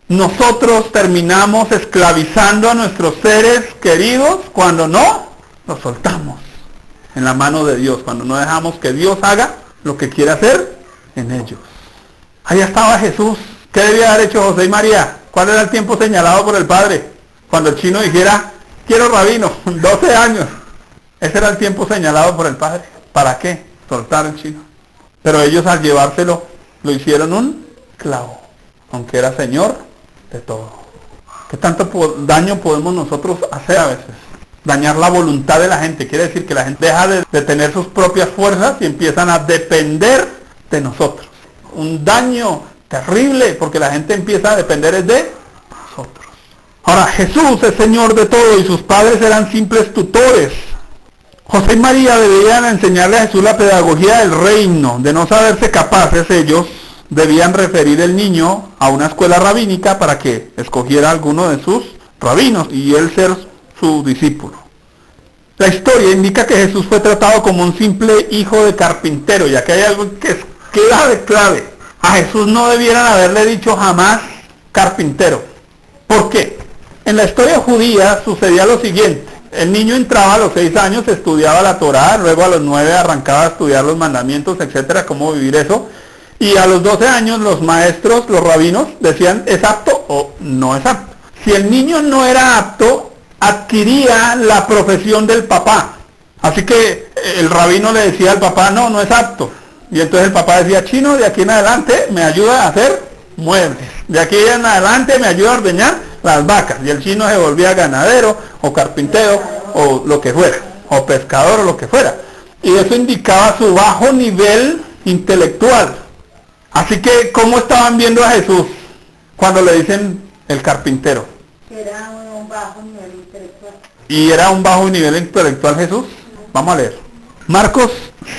Nosotros terminamos esclavizando a nuestros seres queridos cuando no los soltamos en la mano de Dios, cuando no dejamos que Dios haga lo que quiere hacer en ellos. Ahí estaba Jesús. ¿Qué debía haber hecho José y María? ¿Cuál era el tiempo señalado por el Padre? Cuando el chino dijera, quiero rabino, 12 años. Ese era el tiempo señalado por el Padre. ¿Para qué? Soltar el chino. Pero ellos al llevárselo, lo hicieron un esclavo, aunque era señor de todo. ¿Qué tanto daño podemos nosotros hacer a veces? Dañar la voluntad de la gente. Quiere decir que la gente deja de tener sus propias fuerzas y empiezan a depender de nosotros. Un daño terrible, porque la gente empieza a depender de nosotros. Ahora, Jesús es Señor de todo y sus padres eran simples tutores. José y María debían enseñarle a Jesús la pedagogía del reino. De no saberse capaces ellos, debían referir el niño a una escuela rabínica para que escogiera alguno de sus rabinos y él ser su discípulo. La historia indica que Jesús fue tratado como un simple hijo de carpintero, ya que hay algo que es clave. A Jesús no debieran haberle dicho jamás carpintero. ¿Por qué? En la historia judía sucedía lo siguiente. El niño entraba a los 6 años, estudiaba la Torá, luego a los 9 arrancaba a estudiar los mandamientos, etcétera, cómo vivir eso. Y a los 12 años los maestros, los rabinos, decían, ¿es apto o no es apto? Si el niño no era apto, adquiría la profesión del papá. Así que el rabino le decía al papá, no es apto. Y entonces el papá decía, chino, de aquí en adelante me ayuda a hacer muebles. De aquí en adelante me ayuda a ordeñar las vacas. Y el chino se volvía ganadero, o carpintero, o lo que fuera, o pescador, o lo que fuera. Y eso indicaba su bajo nivel intelectual. Así que, ¿cómo estaban viendo a Jesús cuando le dicen el carpintero? Era un bajo nivel intelectual. ¿Y era un bajo nivel intelectual Jesús? Vamos a leer. Marcos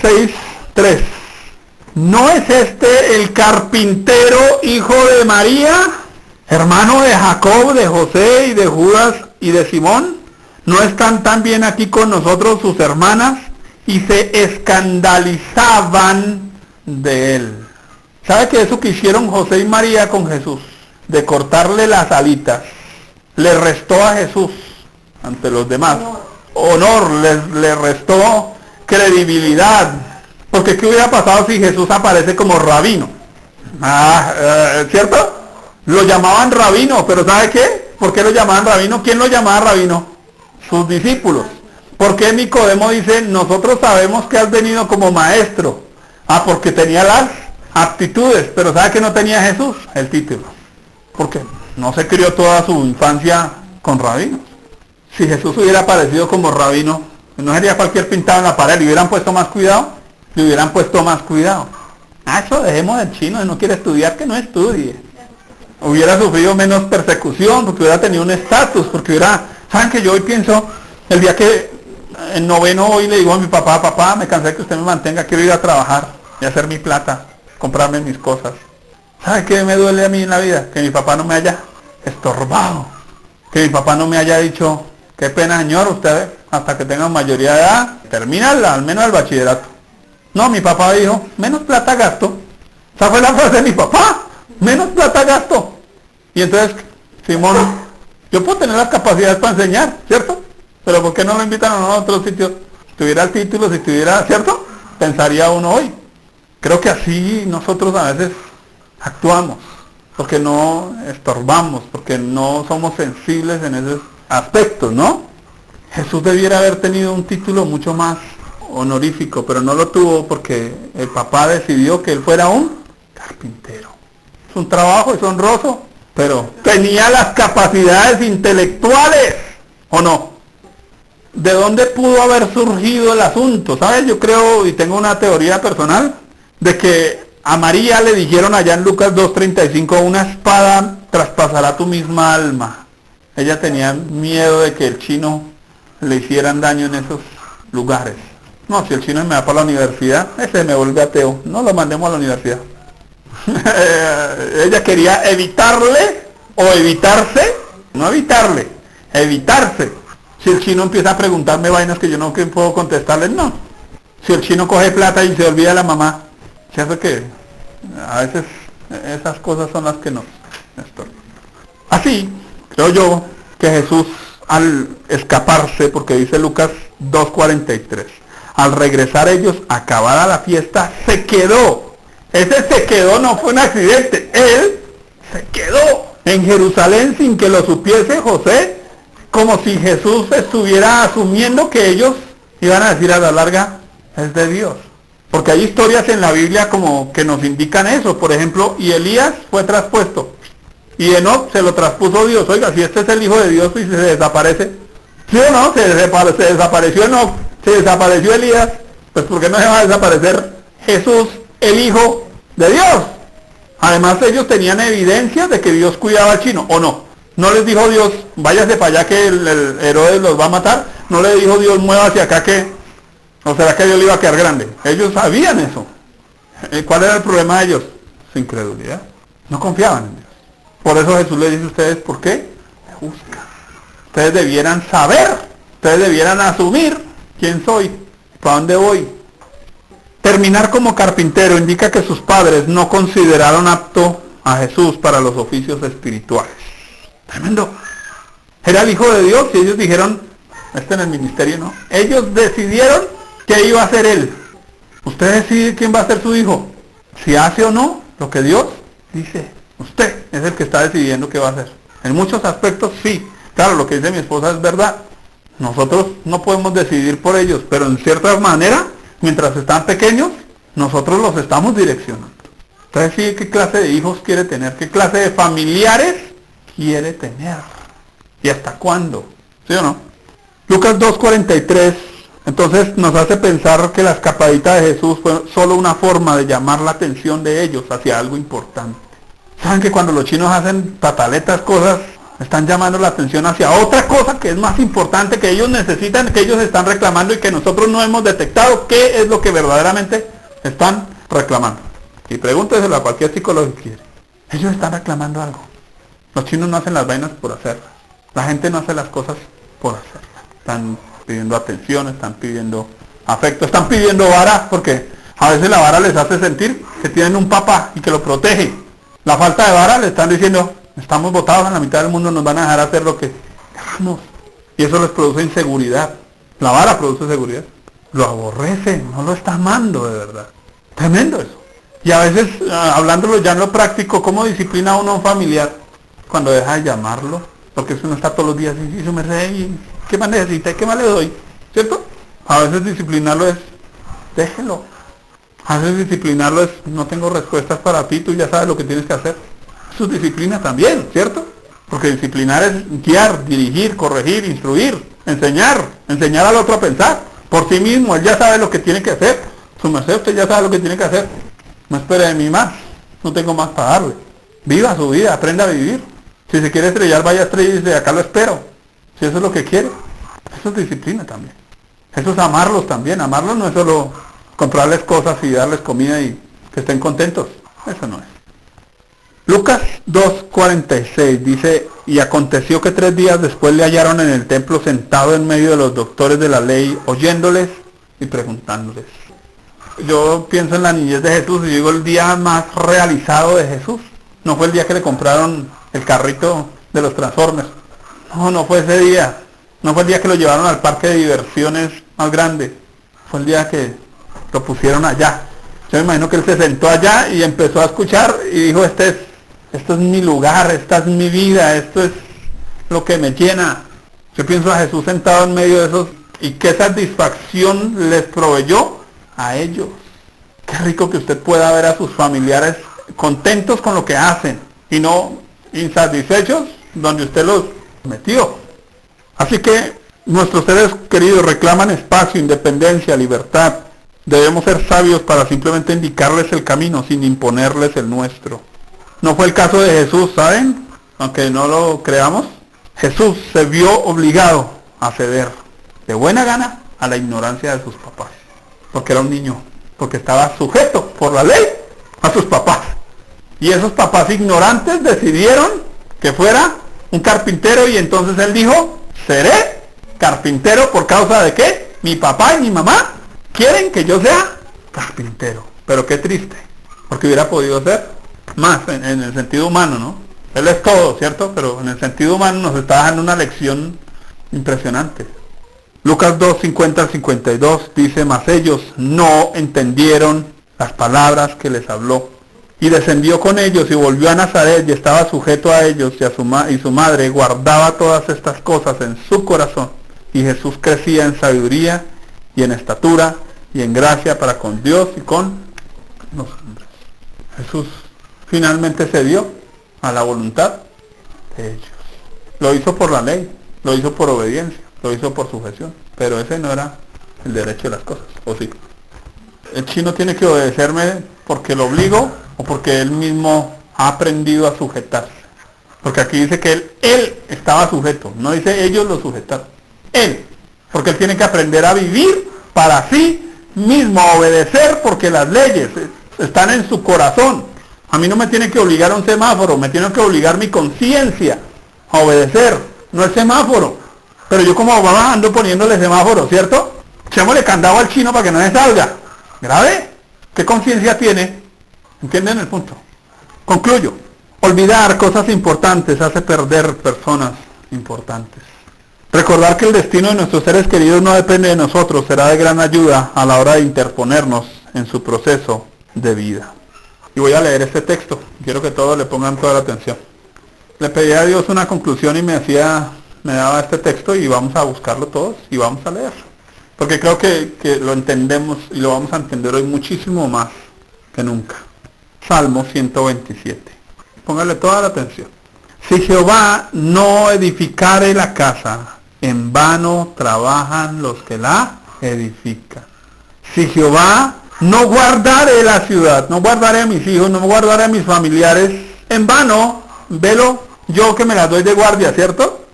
6:3. ¿No es este el carpintero, hijo de María, hermano de Jacob, de José y de Judas y de Simón? ¿No están también aquí con nosotros sus hermanas? Y se escandalizaban de él. ¿Sabe que eso que hicieron José y María con Jesús, de cortarle las alitas, le restó a Jesús ante los demás? Honor, le restó credibilidad. Porque ¿qué hubiera pasado si Jesús aparece como rabino? ¿Cierto? Lo llamaban rabino, pero ¿sabe qué? ¿Por qué lo llamaban rabino? ¿Quién lo llamaba rabino? Sus discípulos. ¿Por qué Nicodemo dice, nosotros sabemos que has venido como maestro? Porque tenía las aptitudes, pero ¿sabe que no tenía Jesús? El título. Porque no se crió toda su infancia con rabinos. Si Jesús hubiera aparecido como rabino, no sería cualquier pintado en la pared, le hubieran puesto más cuidado. Eso dejemos del chino, si no quiere estudiar, que no estudie. Hubiera sufrido menos persecución, porque hubiera tenido un estatus, porque ¿saben que yo hoy pienso, el día que en noveno hoy le digo a mi papá, papá, me cansé de que usted me mantenga, quiero ir a trabajar y hacer mi plata, comprarme mis cosas. ¿Sabe qué me duele a mí en la vida? Que mi papá no me haya estorbado, que mi papá no me haya dicho, qué pena señor, usted hasta que tenga mayoría de edad, termina al menos el bachillerato. No, mi papá dijo, menos plata gasto. Esa fue la frase de mi papá, menos plata gasto. Y entonces, Simón, yo puedo tener las capacidades para enseñar, ¿cierto? Pero ¿por qué no lo invitan a otros sitios? Si tuviera el título, si tuviera, ¿cierto? Pensaría uno hoy. Creo que así nosotros a veces actuamos, porque no estorbamos, porque no somos sensibles en esos aspectos, ¿no? Jesús debiera haber tenido un título mucho más honorífico, pero no lo tuvo porque el papá decidió que él fuera un carpintero. Es un trabajo, es honroso, pero tenía las capacidades intelectuales, ¿o no? ¿De dónde pudo haber surgido el asunto? ¿Sabes? Yo creo, y tengo una teoría personal, de que a María le dijeron allá en Lucas 2:35, una espada traspasará tu misma alma. Ella tenía miedo de que el chino le hicieran daño en esos lugares. No, si el chino me va para la universidad, ese me vuelve ateo, no lo mandemos a la universidad. Ella quería evitarle o evitarse, no evitarle, evitarse. Si el chino empieza a preguntarme vainas que yo no puedo contestarle, no. Si el chino coge plata y se olvida de la mamá, ¿cierto que a veces esas cosas son las que nos estorban? Así, creo yo que Jesús al escaparse, porque dice Lucas 2:43, al regresar ellos, acabada la fiesta, se quedó. Ese se quedó no fue un accidente, él se quedó en Jerusalén sin que lo supiese José, como si Jesús estuviera asumiendo que ellos iban a decir a la larga, es de Dios. Porque hay historias en la Biblia como que nos indican eso. Por ejemplo, y Elías fue traspuesto. Y Enoc se lo traspuso Dios. Oiga, si este es el Hijo de Dios y se desaparece. ¿Sí o no? Se desapareció Enoc, se desapareció Elías. Pues ¿por qué no se va a desaparecer Jesús, el Hijo de Dios? Además ellos tenían evidencia de que Dios cuidaba al chino, ¿o no? No les dijo Dios, váyase para allá que el Herodes los va a matar. No le dijo Dios, mueva hacia acá que... ¿O será que Dios le iba a quedar grande? Ellos sabían eso. ¿Cuál era el problema de ellos? Su incredulidad. No confiaban en Dios. Por eso Jesús les dice a ustedes, ¿por qué? Me buscan. Ustedes debieran saber, ustedes debieran asumir quién soy, para dónde voy. Terminar como carpintero indica que sus padres no consideraron apto a Jesús para los oficios espirituales. Tremendo. Era el Hijo de Dios y ellos dijeron, en el ministerio, ¿no? Ellos decidieron qué iba a hacer él. Usted decide quién va a ser su hijo. Si hace o no lo que Dios dice. Usted es el que está decidiendo qué va a hacer. En muchos aspectos sí. Claro, lo que dice mi esposa es verdad. Nosotros no podemos decidir por ellos, pero en cierta manera, mientras están pequeños, nosotros los estamos direccionando. Usted decide qué clase de hijos quiere tener, qué clase de familiares quiere tener. ¿Y hasta cuándo? ¿Sí o no? Lucas 2:43 entonces nos hace pensar que la escapadita de Jesús fue solo una forma de llamar la atención de ellos hacia algo importante. ¿Saben que cuando los chinos hacen pataletas cosas, están llamando la atención hacia otra cosa que es más importante, que ellos necesitan, que ellos están reclamando y que nosotros no hemos detectado qué es lo que verdaderamente están reclamando? Y pregúnteselo a cualquier psicólogo que quiere. Ellos están reclamando algo. Los chinos no hacen las vainas por hacerlas. La gente no hace las cosas por hacerlas. Están pidiendo atención, están pidiendo afecto, están pidiendo vara, porque a veces la vara les hace sentir que tienen un papá y que lo protege. La falta de vara le están diciendo, estamos botados en la mitad del mundo, nos van a dejar hacer lo que queramos. Y eso les produce inseguridad. La vara produce seguridad. Lo aborrece, no lo está amando de verdad. Tremendo eso. Y a veces, hablándolo ya en lo práctico, ¿cómo disciplina uno a un familiar? Cuando deja de llamarlo, porque eso no está todos los días, y eso me reí. ¿Qué más necesita? ¿Qué más le doy? ¿Cierto? A veces disciplinarlo es, déjelo. A veces disciplinarlo es, no tengo respuestas para ti, tú ya sabes lo que tienes que hacer. Eso es disciplina también, ¿cierto? Porque disciplinar es guiar, dirigir, corregir, instruir, enseñar al otro a pensar. Por sí mismo, él ya sabe lo que tiene que hacer. Su merced, usted ya sabe lo que tiene que hacer. No espere de mí más, no tengo más para darle. Viva su vida, aprenda a vivir. Si se quiere estrellar, vaya a estrellarse, acá lo espero. Si eso es lo que quiere, eso es disciplina también. Eso es amarlos también. Amarlos no es solo comprarles cosas y darles comida y que estén contentos. Eso no es. Lucas 2:46 dice, y aconteció que 3 días después le hallaron en el templo sentado en medio de los doctores de la ley, oyéndoles y preguntándoles. Yo pienso en la niñez de Jesús y digo el día más realizado de Jesús. No fue el día que le compraron el carrito de los Transformers. No fue ese día. No fue el día que lo llevaron al parque de diversiones más grande. Fue el día que lo pusieron allá. Yo me imagino que él se sentó allá y empezó a escuchar y dijo, esto es mi lugar, esta es mi vida, esto es lo que me llena. Yo pienso a Jesús sentado en medio de esos y qué satisfacción les proveyó a ellos. Qué rico que usted pueda ver a sus familiares contentos con lo que hacen y no insatisfechos donde usted los metió. Así que nuestros seres queridos reclaman espacio, independencia, libertad. Debemos ser sabios para simplemente indicarles el camino sin imponerles el nuestro. No fue el caso de Jesús, ¿saben? Aunque no lo creamos, Jesús se vio obligado a ceder de buena gana a la ignorancia de sus papás, porque era un niño, porque estaba sujeto por la ley a sus papás. Y esos papás ignorantes decidieron que fuera un carpintero y entonces él dijo, seré carpintero por causa de que mi papá y mi mamá quieren que yo sea carpintero. Pero qué triste, porque hubiera podido ser más en el sentido humano, ¿no? Él es todo, ¿cierto? Pero en el sentido humano nos está dando una lección impresionante. Lucas 2, 50 al 52 dice, mas ellos no entendieron las palabras que les habló. Y descendió con ellos y volvió a Nazaret y estaba sujeto a ellos y su madre guardaba todas estas cosas en su corazón. Y Jesús crecía en sabiduría y en estatura y en gracia para con Dios y con los hombres. Jesús finalmente cedió a la voluntad de ellos. Lo hizo por la ley, lo hizo por obediencia, lo hizo por sujeción, pero ese no era el derecho de las cosas, ¿o sí? El chino tiene que obedecerme porque lo obligo o porque él mismo ha aprendido a sujetarse. Porque aquí dice que él estaba sujeto, no dice ellos lo sujetaron. Él, porque él tiene que aprender a vivir para sí mismo, a obedecer porque las leyes están en su corazón. A mí no me tiene que obligar a un semáforo, me tiene que obligar mi conciencia a obedecer, no el semáforo. Pero yo como mamá ando poniéndole semáforo, ¿cierto? Echémosle candado al chino para que no le salga. ¿Grave? ¿Qué conciencia tiene? ¿Entienden el punto? Concluyo. Olvidar cosas importantes hace perder personas importantes. Recordar que el destino de nuestros seres queridos no depende de nosotros será de gran ayuda a la hora de interponernos en su proceso de vida. Y voy a leer este texto. Quiero que todos le pongan toda la atención. Le pedí a Dios una conclusión y me daba este texto y vamos a buscarlo todos y vamos a leer. Porque creo que lo entendemos y lo vamos a entender hoy muchísimo más que nunca. Salmo 127. Póngale toda la atención. Si Jehová no edificare la casa, en vano trabajan los que la edifican. Si Jehová no guardare la ciudad, no guardare a mis hijos, no guardare a mis familiares, en vano, velo yo que me las doy de guardia, ¿cierto?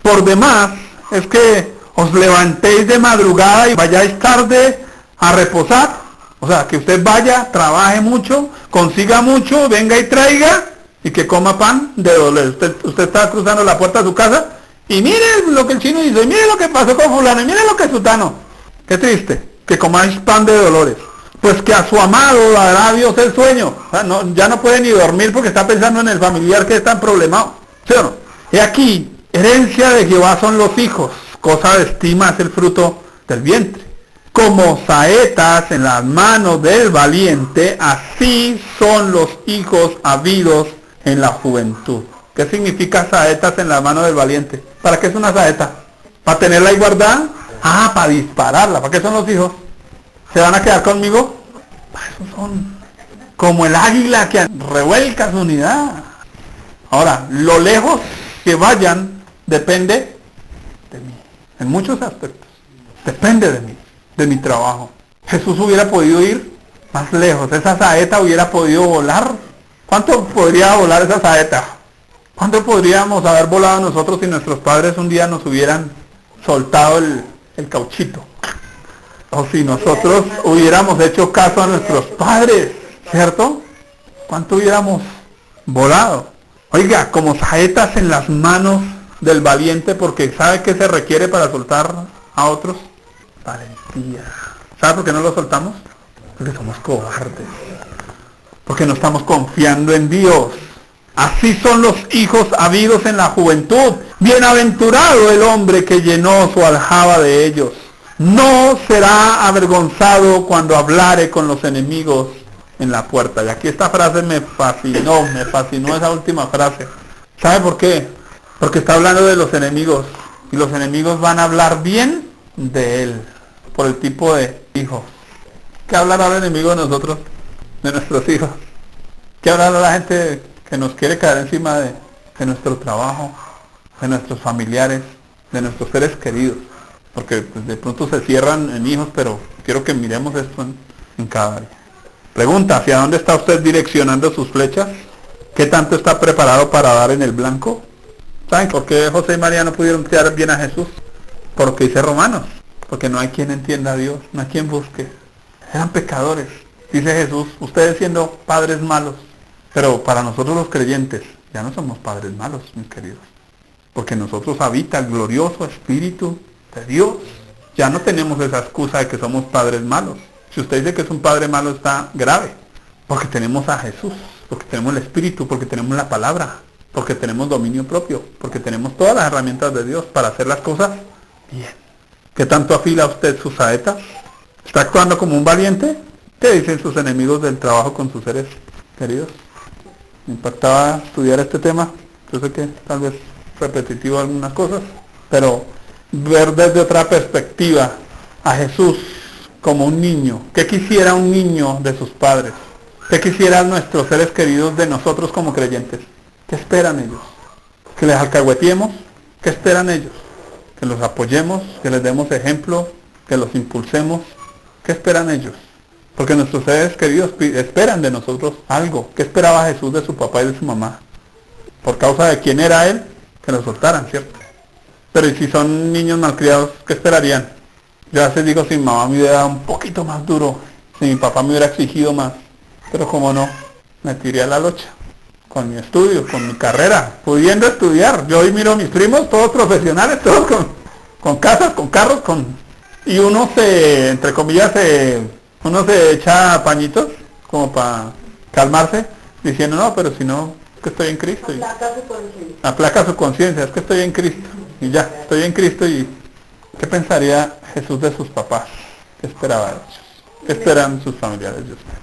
Por demás, es que os levantéis de madrugada y vayáis tarde a reposar. O sea, que usted vaya, trabaje mucho, consiga mucho, venga y traiga, y que coma pan de dolor. Usted está cruzando la puerta de su casa, y mire lo que el chino dice, y mire lo que pasó con fulano, y mire lo que sutano. Qué triste, que comáis pan de dolores. Pues que a su amado dará Dios el sueño. O sea, ya no puede ni dormir porque está pensando en el familiar que está problemado. ¿Sí o no? Y aquí, herencia de Jehová son los hijos, cosa de estima es el fruto del vientre. Como saetas en las manos del valiente, así son los hijos habidos en la juventud. ¿Qué significa saetas en las manos del valiente? ¿Para qué es una saeta? ¿Para tenerla ahí guardada? Ah, para dispararla. ¿Para qué son los hijos? ¿Se van a quedar conmigo? Esos son como el águila que revuelca su unidad. Ahora, lo lejos que vayan depende de mí. En muchos aspectos. Depende de mí, de mi trabajo. Jesús hubiera podido ir más lejos. Esa saeta hubiera podido volar. ¿Cuánto podría volar esa saeta? ¿Cuánto podríamos haber volado nosotros si nuestros padres un día nos hubieran soltado el cauchito? O si nosotros hubiéramos hecho caso a nuestros padres, ¿cierto? ¿Cuánto hubiéramos volado? Oiga, como saetas en las manos del valiente, porque ¿sabe qué se requiere para soltar a otros? Valentía. ¿Sabe por qué no lo soltamos? Porque somos cobardes. Porque no estamos confiando en Dios. Así son los hijos habidos en la juventud. Bienaventurado el hombre que llenó su aljaba de ellos. No será avergonzado cuando hablare con los enemigos en la puerta. Y aquí esta frase me fascinó esa última frase. ¿Sabe por qué? Porque está hablando de los enemigos. Y los enemigos van a hablar bien de él, por el tipo de hijo. ¿Qué hablará el enemigo de nosotros? De nuestros hijos. ¿Qué hablará la gente que nos quiere caer encima de nuestro trabajo, de nuestros familiares, de nuestros seres queridos? Porque pues, de pronto se cierran en hijos, pero quiero que miremos esto en cada área. Pregunta, ¿hacia dónde está usted direccionando sus flechas? ¿Qué tanto está preparado para dar en el blanco? ¿Saben por qué José y María no pudieron criar bien a Jesús? Porque dice Romanos, porque no hay quien entienda a Dios, no hay quien busque. Eran pecadores. Dice Jesús, ustedes siendo padres malos, pero para nosotros los creyentes, ya no somos padres malos, mis queridos. Porque en nosotros habita el glorioso Espíritu de Dios. Ya no tenemos esa excusa de que somos padres malos. Si usted dice que es un padre malo, está grave. Porque tenemos a Jesús, porque tenemos el Espíritu, porque tenemos la palabra, porque tenemos dominio propio, porque tenemos todas las herramientas de Dios para hacer las cosas bien. ¿Qué tanto afila usted sus saetas? ¿Está actuando como un valiente? ¿Qué dicen sus enemigos del trabajo con sus seres queridos? Me impactaba estudiar este tema. Yo sé que tal vez repetitivo algunas cosas, pero ver desde otra perspectiva a Jesús como un niño. ¿Qué quisiera un niño de sus padres? ¿Qué quisieran nuestros seres queridos de nosotros como creyentes? ¿Qué esperan ellos? ¿Que les alcahuetiemos? ¿Qué esperan ellos? ¿Que los apoyemos? ¿Que les demos ejemplo? ¿Que los impulsemos? ¿Qué esperan ellos? Porque nuestros seres queridos esperan de nosotros algo. ¿Qué esperaba Jesús de su papá y de su mamá? Por causa de quién era él, que lo soltaran, ¿cierto? Pero ¿y si son niños malcriados, qué esperarían? Yo a veces digo, si mi mamá me hubiera dado un poquito más duro, si mi papá me hubiera exigido más, pero como no, me tiré a la locha, con mi estudio, con mi carrera, pudiendo estudiar. Yo hoy miro a mis primos, todos profesionales, todos con casas, con carros, y uno se, entre comillas, uno se echa pañitos, como para calmarse, diciendo, no, pero si no, es que estoy en Cristo. Aplaca su conciencia, es que estoy en Cristo. Y ya, estoy en Cristo. Y ¿qué pensaría Jesús de sus papás? ¿Qué esperaba de ellos? ¿Qué esperan sus familiares de usted?